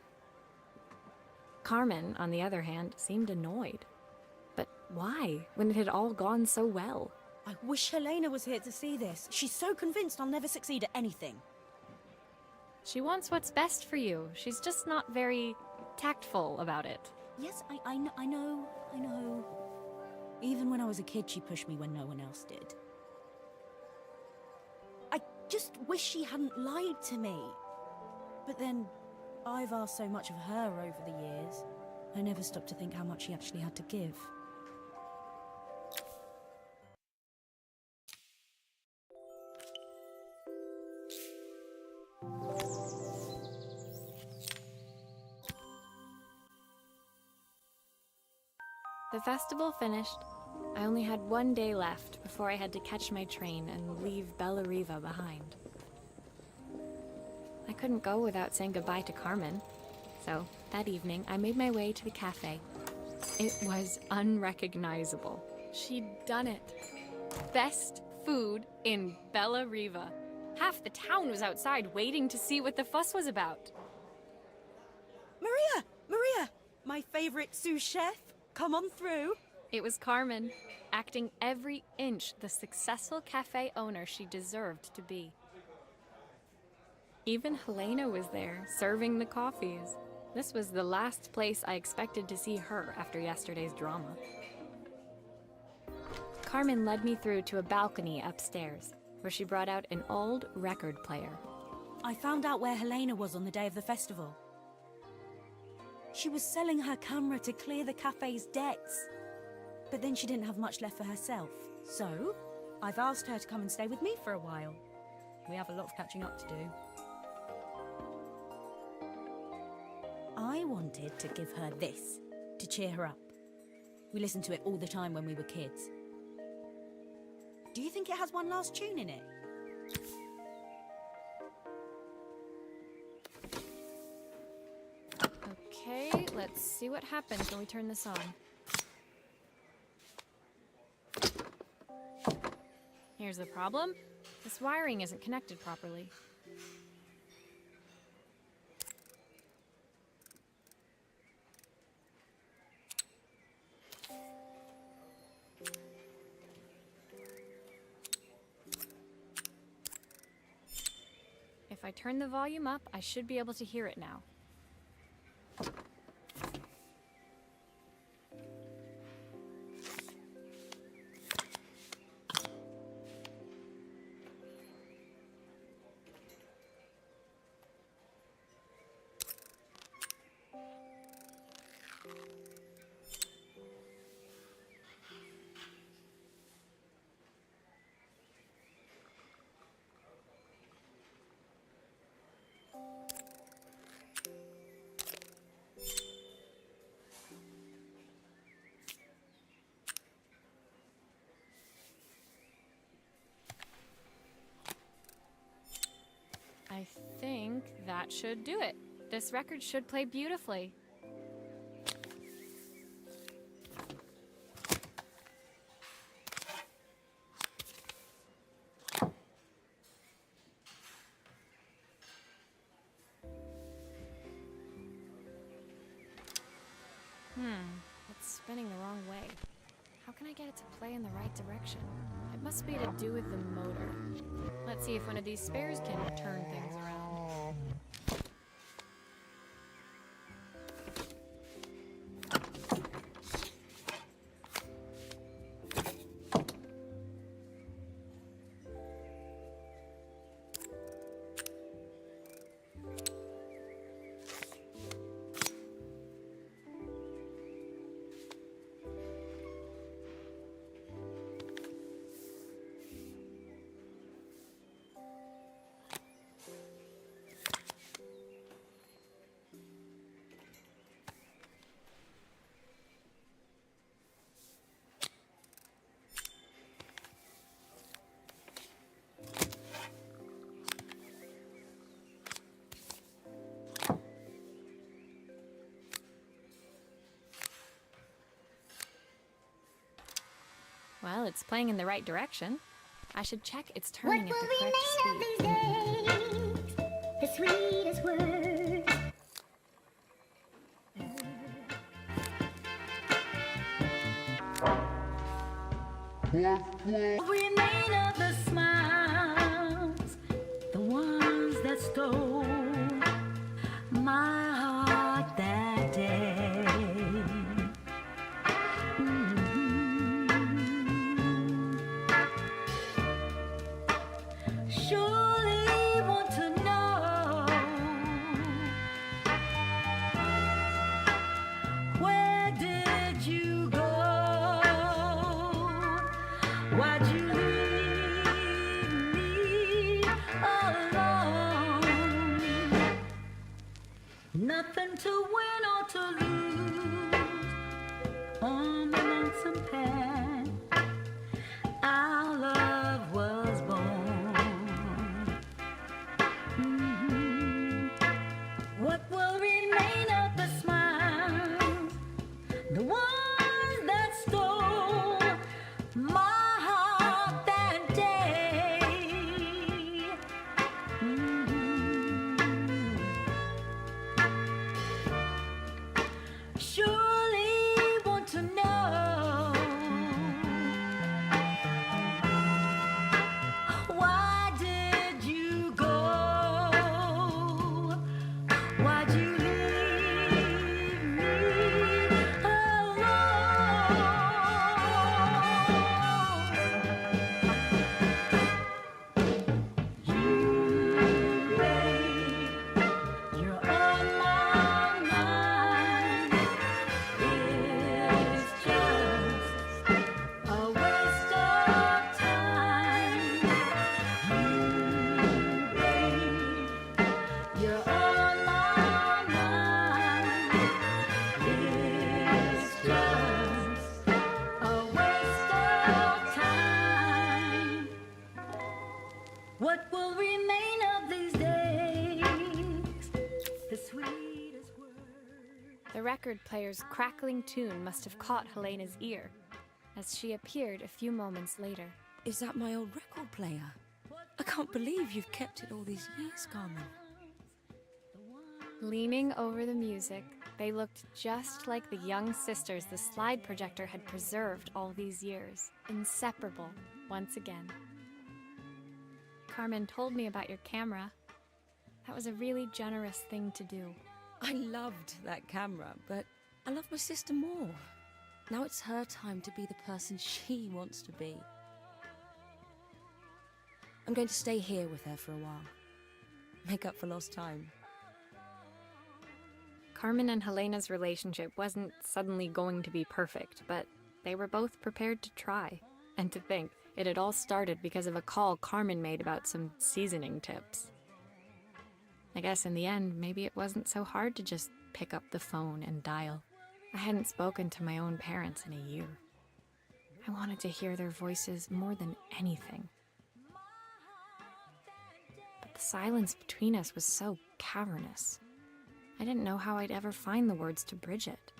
Carmen, on the other hand, seemed annoyed. But why, when it had all gone so well? I wish Helena was here to see this. She's so convinced I'll never succeed at anything. She wants what's best for you. She's just not very tactful about it. Yes, I know. Even when I was a kid, she pushed me when no one else did. I just wish she hadn't lied to me. But then, I've asked so much of her over the years. I never stopped to think how much she actually had to give. The festival finished. I only had one day left before I had to catch my train and leave Bellariva behind. I couldn't go without saying goodbye to Carmen, so that evening I made my way to the cafe. It was unrecognizable. She'd done it. Best food in Bellariva. Half the town was outside waiting to see what the fuss was about. Maria! My favorite sous chef. Come on through. It was Carmen, acting every inch the successful cafe owner she deserved to be. Even Helena was there, serving the coffees. This was the last place I expected to see her after yesterday's drama. Carmen led me through to a balcony upstairs, where she brought out an old record player. I found out where Helena was on the day of the festival. She was selling her camera to clear the cafe's debts. But then she didn't have much left for herself. So, I've asked her to come and stay with me for a while. We have a lot of catching up to do. I wanted to give her this, to cheer her up. We listened to it all the time when we were kids. Do you think it has one last tune in it? Okay, let's see what happens when we turn this on. Here's the problem. This wiring isn't connected properly. If I turn the volume up, I should be able to hear it now. I think that should do it. This record should play beautifully. It's spinning the wrong way. How can I get it to play in the right direction? It must be to do with the motor. Let's see if one of these spares can turn things around. Well, it's playing in the right direction. I should check it's turning at the correct speed. The sweetest word. Remain of the smiles, the ones that stole my heart that day. Surely want to know where did you go? Why'd you leave me alone? Nothing to win or to lose on the lonesome path. Our love was born. What will remain of the smiles, the ones that stole my heart that day? Surely want to know why did you go? Why'd you leave me alone? You, babe, you're on my mind. It's just a waste of time. You, babe, you're on my mind. It's just a waste of time. What will remain of these days? The sweetest word. The record player's crackling tune must have caught Helena's ear, as she appeared a few moments later. Is that my old record player? I can't believe you've kept it all these years, Carmen. Leaning over the music, they looked just like the young sisters the slide projector had preserved all these years, inseparable once again. Carmen told me about your camera. That was a really generous thing to do. I loved that camera, but I love my sister more. Now it's her time to be the person she wants to be. I'm going to stay here with her for a while. Make up for lost time. Carmen and Helena's relationship wasn't suddenly going to be perfect, but they were both prepared to try. And to think, it had all started because of a call Carmen made about some seasoning tips. I guess in the end, maybe it wasn't so hard to just pick up the phone and dial. I hadn't spoken to my own parents in a year. I wanted to hear their voices more than anything. But the silence between us was so cavernous. I didn't know how I'd ever find the words to bridge it.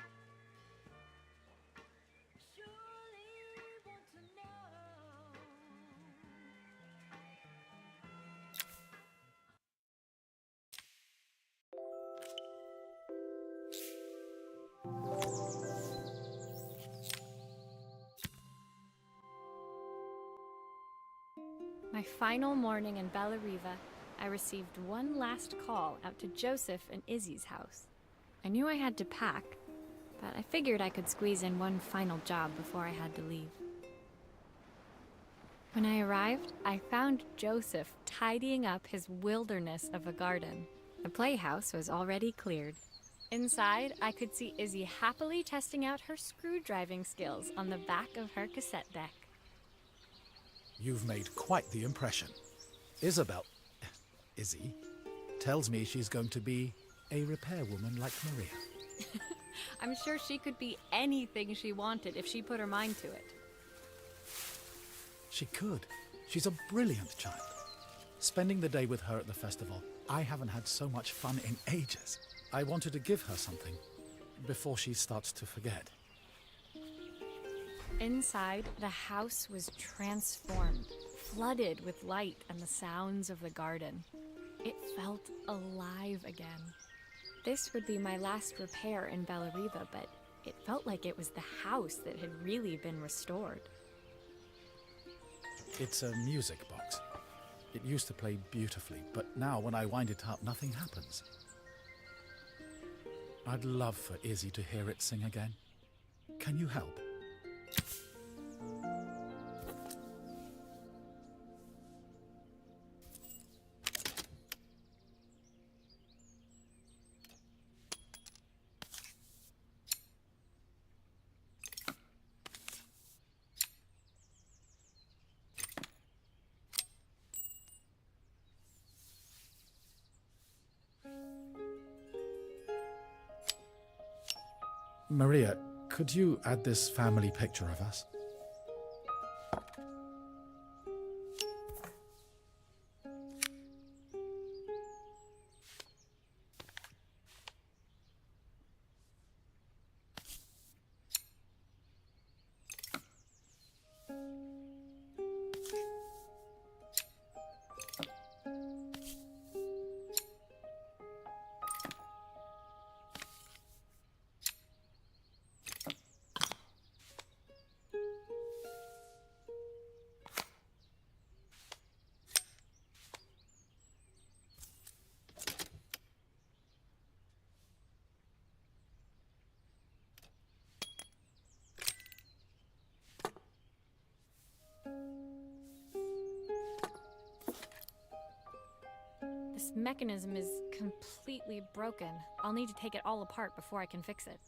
My final morning in Bellariva, I received one last call out to Joseph and Izzy's house. I knew I had to pack, but I figured I could squeeze in one final job before I had to leave. When I arrived, I found Joseph tidying up his wilderness of a garden. The playhouse was already cleared. Inside, I could see Izzy happily testing out her screw-driving skills on the back of her cassette deck. You've made quite the impression. Izzy, tells me she's going to be a repairwoman like Maria. I'm sure she could be anything she wanted if she put her mind to it. She could. She's a brilliant child. Spending the day with her at the festival, I haven't had so much fun in ages. I wanted to give her something before she starts to forget. Inside, the house was transformed, flooded with light and the sounds of the garden. It felt alive again. This would be my last repair in Bellariva, but it felt like it was the house that had really been restored. It's a music box. It used to play beautifully, but now when I wind it up, nothing happens. I'd love for Izzy to hear it sing again. Can you help? Maria, could you add this family picture of us? This mechanism is completely broken. I'll need to take it all apart before I can fix it.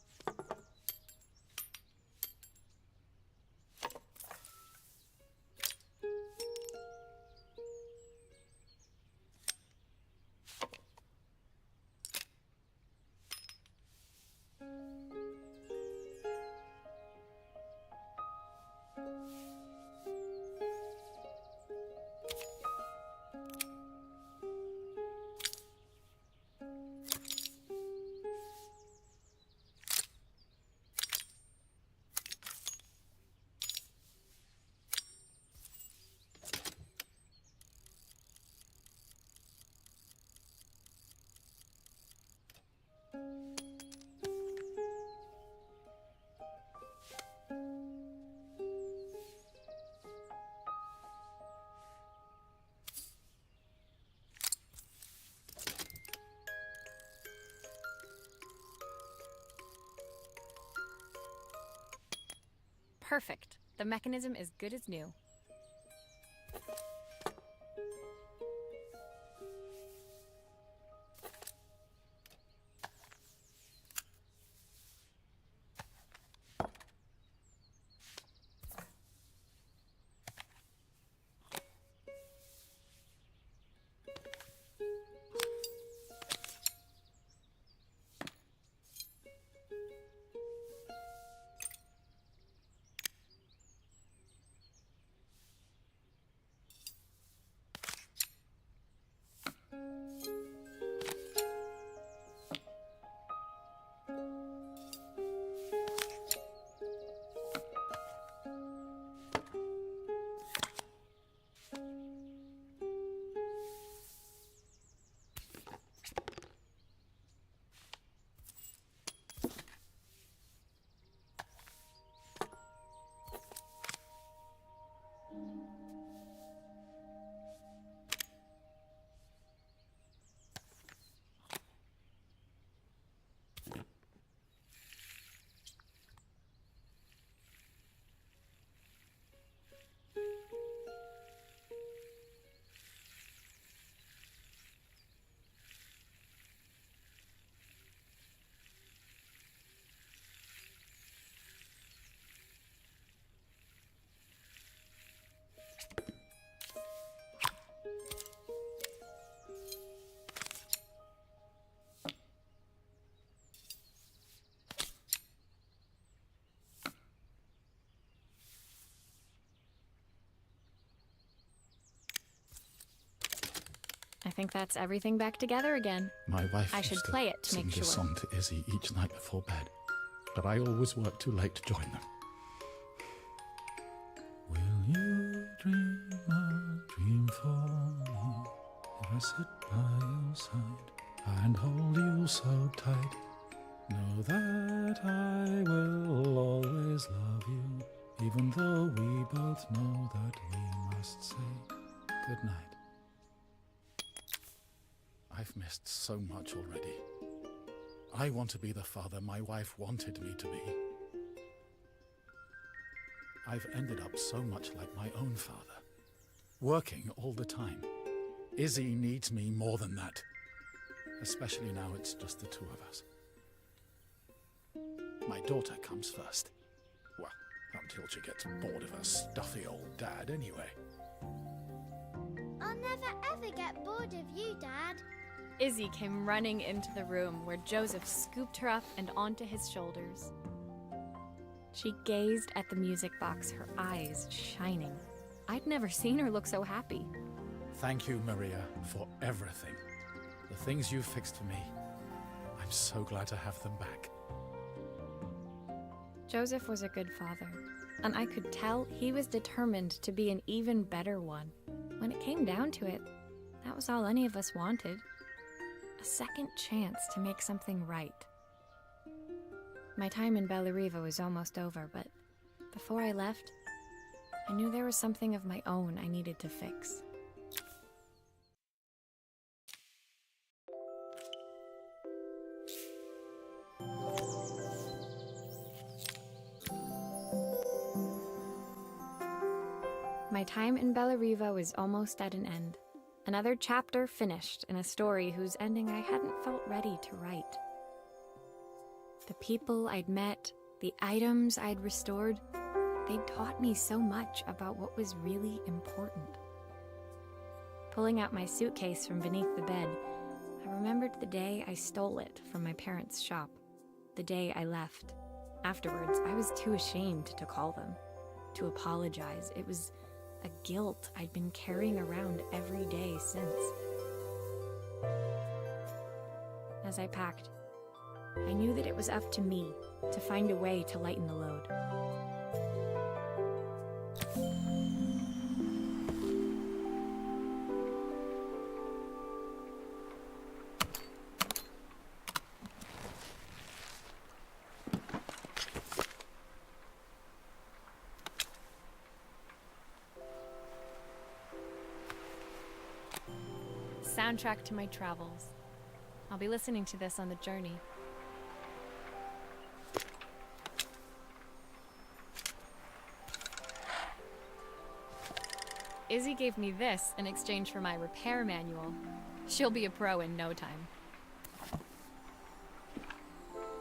Perfect. The mechanism is good as new. I think that's everything back together again. My wife I used should to play it to sing make this sure. song to Izzy each night before bed, but I always worked too late to join them. Will you dream a dream for me if I sit by your side and hold you so tight? Know that I will always love you, even though we both know that we must say goodnight. I've missed so much already. I want to be the father my wife wanted me to be. I've ended up so much like my own father, working all the time. Izzy needs me more than that, especially now it's just the two of us. My daughter comes first. Well, until she gets bored of her stuffy old dad anyway. I'll never ever get bored of you, Dad. Izzy came running into the room where Joseph scooped her up and onto his shoulders. She gazed at the music box, her eyes shining. I'd never seen her look so happy. Thank you, Maria, for everything. The things you fixed for me. I'm so glad to have them back. Joseph was a good father, and I could tell he was determined to be an even better one. When it came down to it, that was all any of us wanted. A second chance to make something right. My time in Bellariva was almost over, but before I left, I knew there was something of my own I needed to fix. My time in Bellariva was almost at an end. Another chapter finished in a story whose ending I hadn't felt ready to write. The people I'd met, the items I'd restored, they'd taught me so much about what was really important. Pulling out my suitcase from beneath the bed, I remembered the day I stole it from my parents' shop, the day I left. Afterwards, I was too ashamed to call them, to apologize. It was a guilt I'd been carrying around every day since. As I packed, I knew that it was up to me to find a way to lighten the load. Soundtrack to my travels. I'll be listening to this on the journey. Izzy gave me this in exchange for my repair manual. She'll be a pro in no time.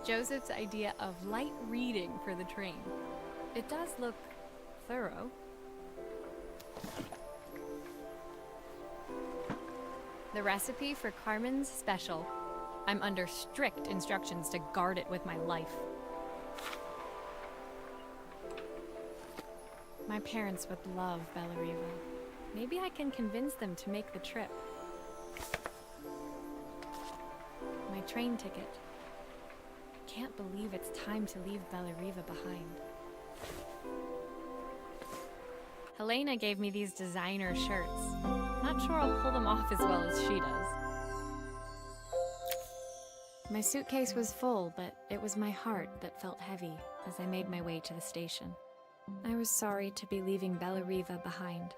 Joseph's idea of light reading for the train. It does look thorough. The recipe for Carmen's special. I'm under strict instructions to guard it with my life. My parents would love Bellariva. Maybe I can convince them to make the trip. My train ticket. Can't believe it's time to leave Bellariva behind. Helena gave me these designer shirts. Not sure I'll pull them off as well as she does. My suitcase was full, but it was my heart that felt heavy as I made my way to the station. I was sorry to be leaving Bellariva behind,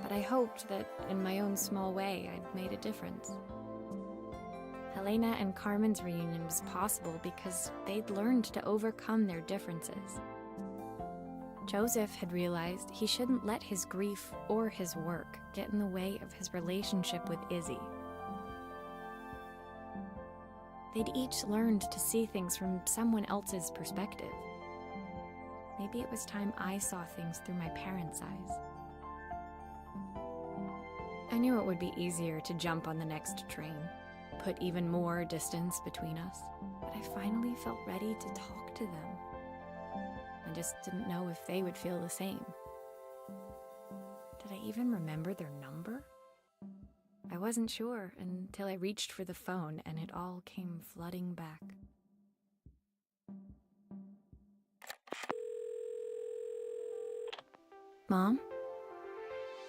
but I hoped that in my own small way I'd made a difference. Helena and Carmen's reunion was possible because they'd learned to overcome their differences. Joseph had realized he shouldn't let his grief or his work get in the way of his relationship with Izzy. They'd each learned to see things from someone else's perspective. Maybe it was time I saw things through my parents' eyes. I knew it would be easier to jump on the next train, put even more distance between us, but I finally felt ready to talk to them. I just didn't know if they would feel the same. Did I even remember their number? I wasn't sure until I reached for the phone and it all came flooding back. Mom?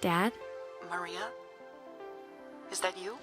Dad? Maria? Is that you?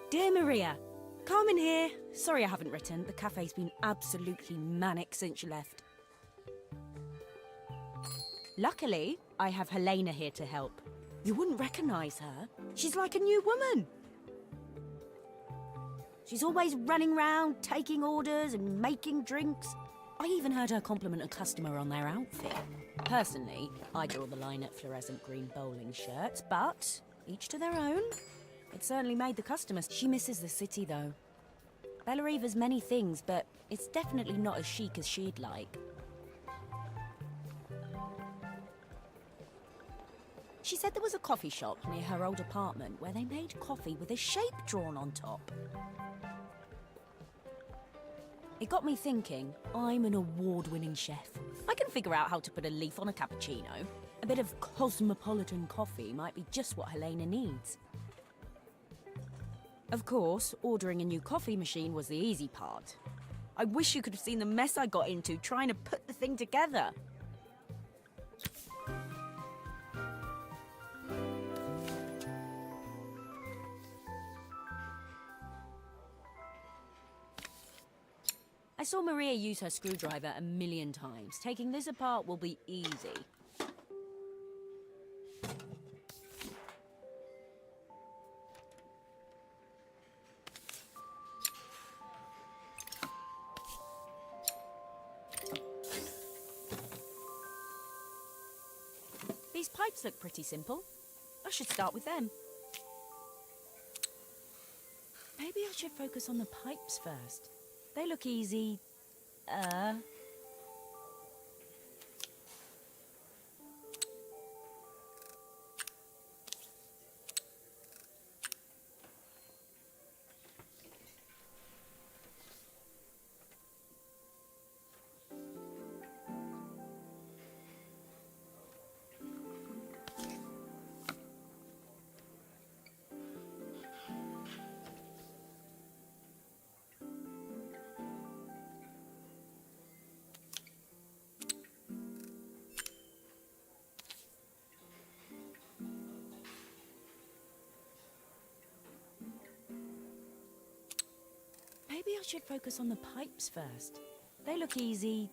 Dear Maria, Carmen here. Sorry I haven't written. The cafe's been absolutely manic since you left. Luckily, I have Helena here to help. You wouldn't recognise her. She's like a new woman. She's always running round, taking orders and making drinks. I even heard her compliment a customer on their outfit. Personally, I draw the line at fluorescent green bowling shirts, but each to their own. It certainly made the customer. She misses the city, though. Bellariva's many things, but it's definitely not as chic as she'd like. She said there was a coffee shop near her old apartment where they made coffee with a shape drawn on top. It got me thinking, I'm an award-winning chef. I can figure out how to put a leaf on a cappuccino. A bit of cosmopolitan coffee might be just what Helena needs. Of course, ordering a new coffee machine was the easy part. I wish you could have seen the mess I got into trying to put the thing together. I saw Maria use her screwdriver a million times. Taking this apart will be easy. These pipes look pretty simple. I should start with them. Maybe I should focus on the pipes first. They look easy. Maybe I should focus on the pipes first. They look easy.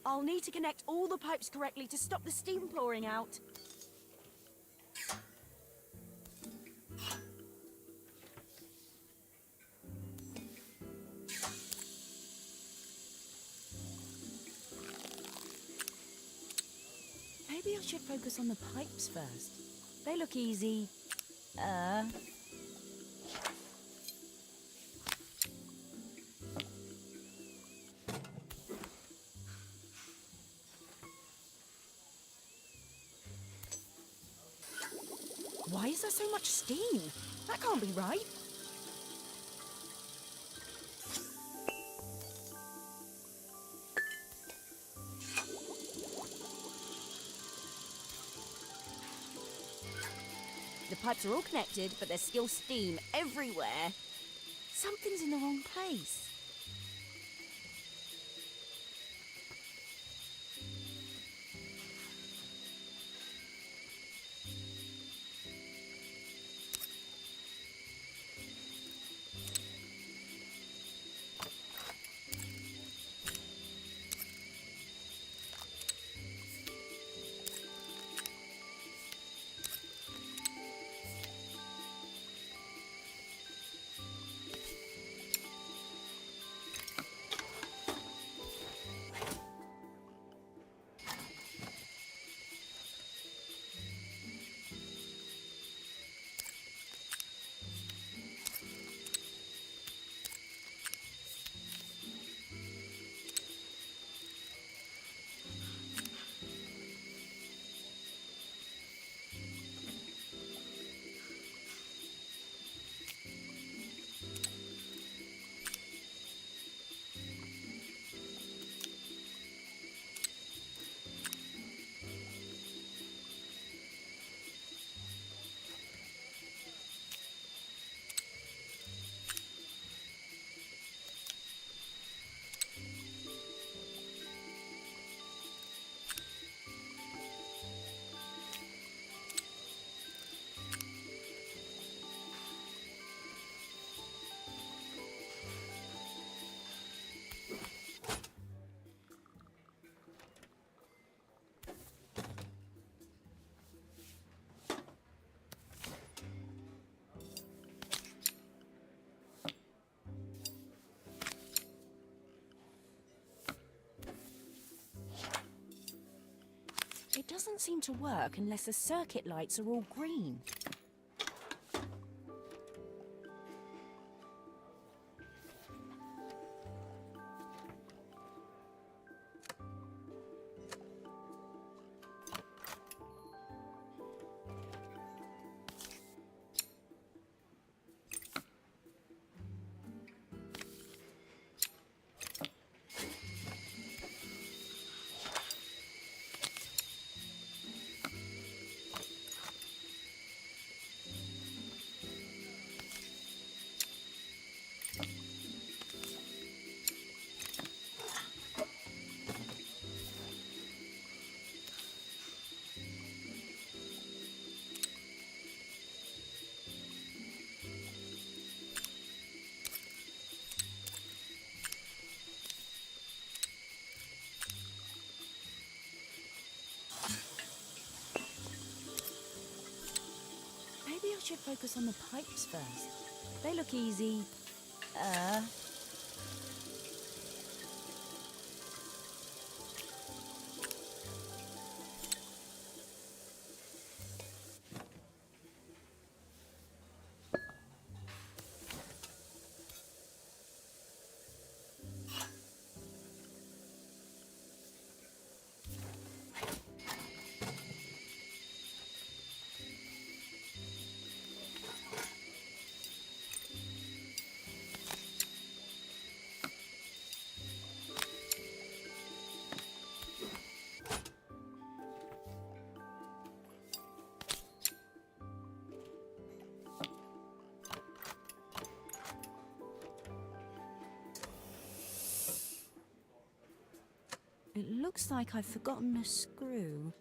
I'll need to connect all the pipes correctly to stop the steam pouring out. Maybe I should focus on the pipes first. They look easy. Why is there so much steam? That can't be right. The pipes are all connected, but there's still steam everywhere. Something's in the wrong place. It doesn't seem to work unless the circuit lights are all green. Maybe I should focus on the pipes first. They look easy. It looks like I've forgotten a screw.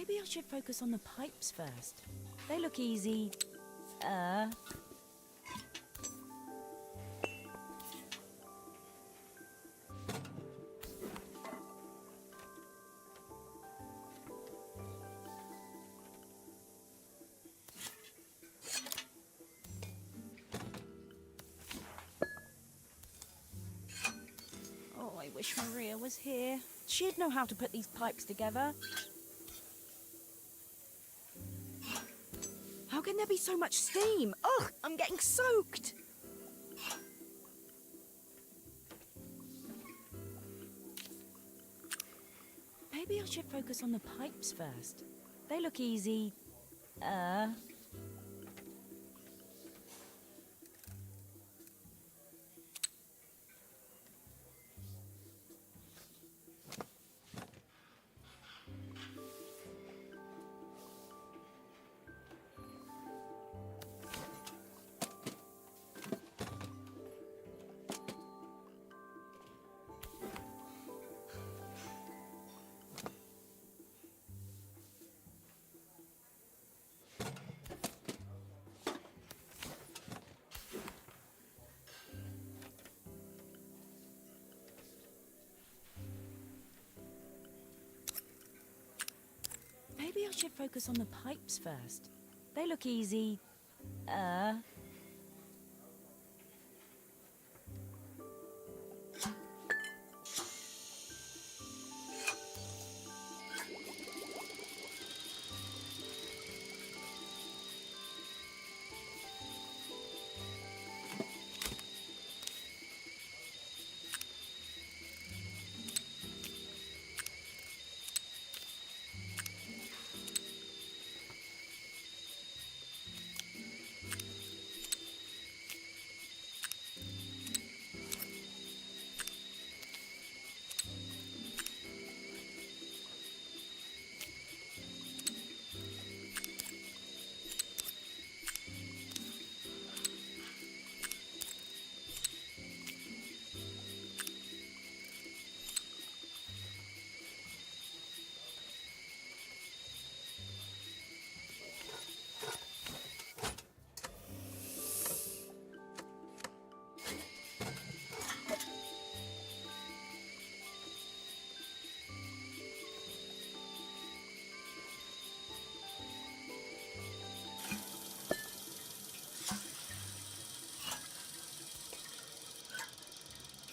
Maybe I should focus on the pipes first. They look easy. Oh, I wish Maria was here. She'd know how to put these pipes together. How can there be so much steam? Ugh, I'm getting soaked. Maybe I should focus on the pipes first. They look easy. Maybe I should focus on the pipes first. They look easy.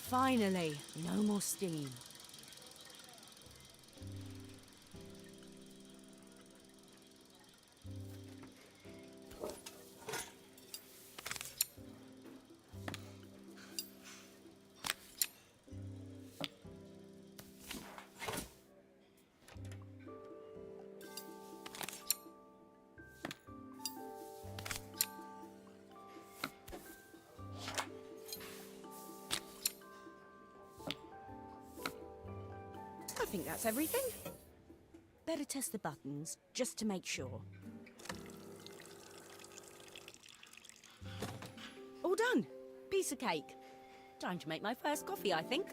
Finally, no more steam. I think that's everything. Better test the buttons, just to make sure. All done. Piece of cake. Time to make my first coffee, I think.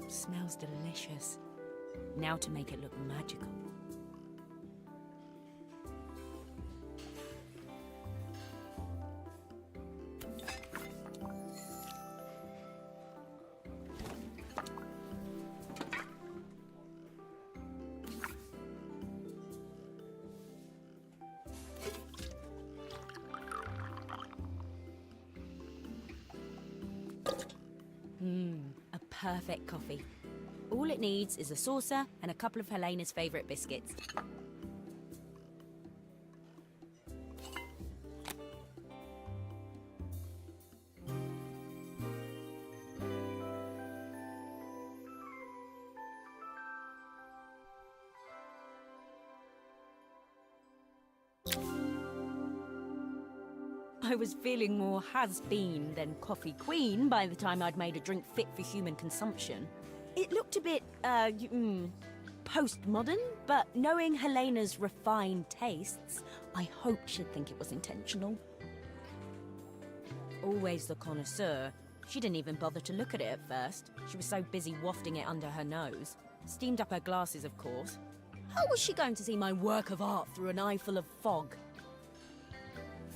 Smells delicious. Now to make it look magical. A perfect coffee. All it needs is a saucer and a couple of Helena's favourite biscuits. I was feeling more has-been than coffee queen by the time I'd made a drink fit for human consumption. It looked a bit, postmodern, but knowing Helena's refined tastes, I hoped she'd think it was intentional. Always the connoisseur, she didn't even bother to look at it at first. She was so busy wafting it under her nose. Steamed up her glasses, of course. How was she going to see my work of art through an eye full of fog?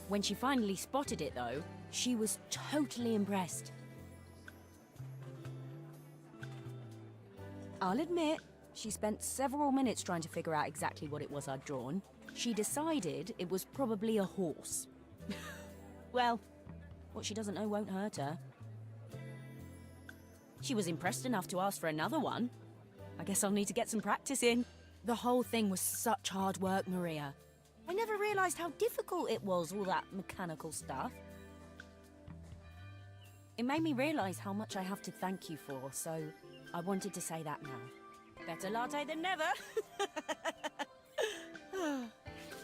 When she finally spotted it, though, she was totally impressed. I'll admit, She spent several minutes trying to figure out exactly what it was I'd drawn. She decided it was probably a horse. Well, what she doesn't know won't hurt her. She was impressed enough to ask for another one. I guess I'll need to get some practice in. The whole thing was such hard work, Maria. I never realised how difficult it was, all that mechanical stuff. It made me realise how much I have to thank you for, so I wanted to say that now. Better latte than never.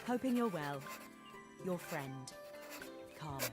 Hoping you're well. Your friend, Carmen.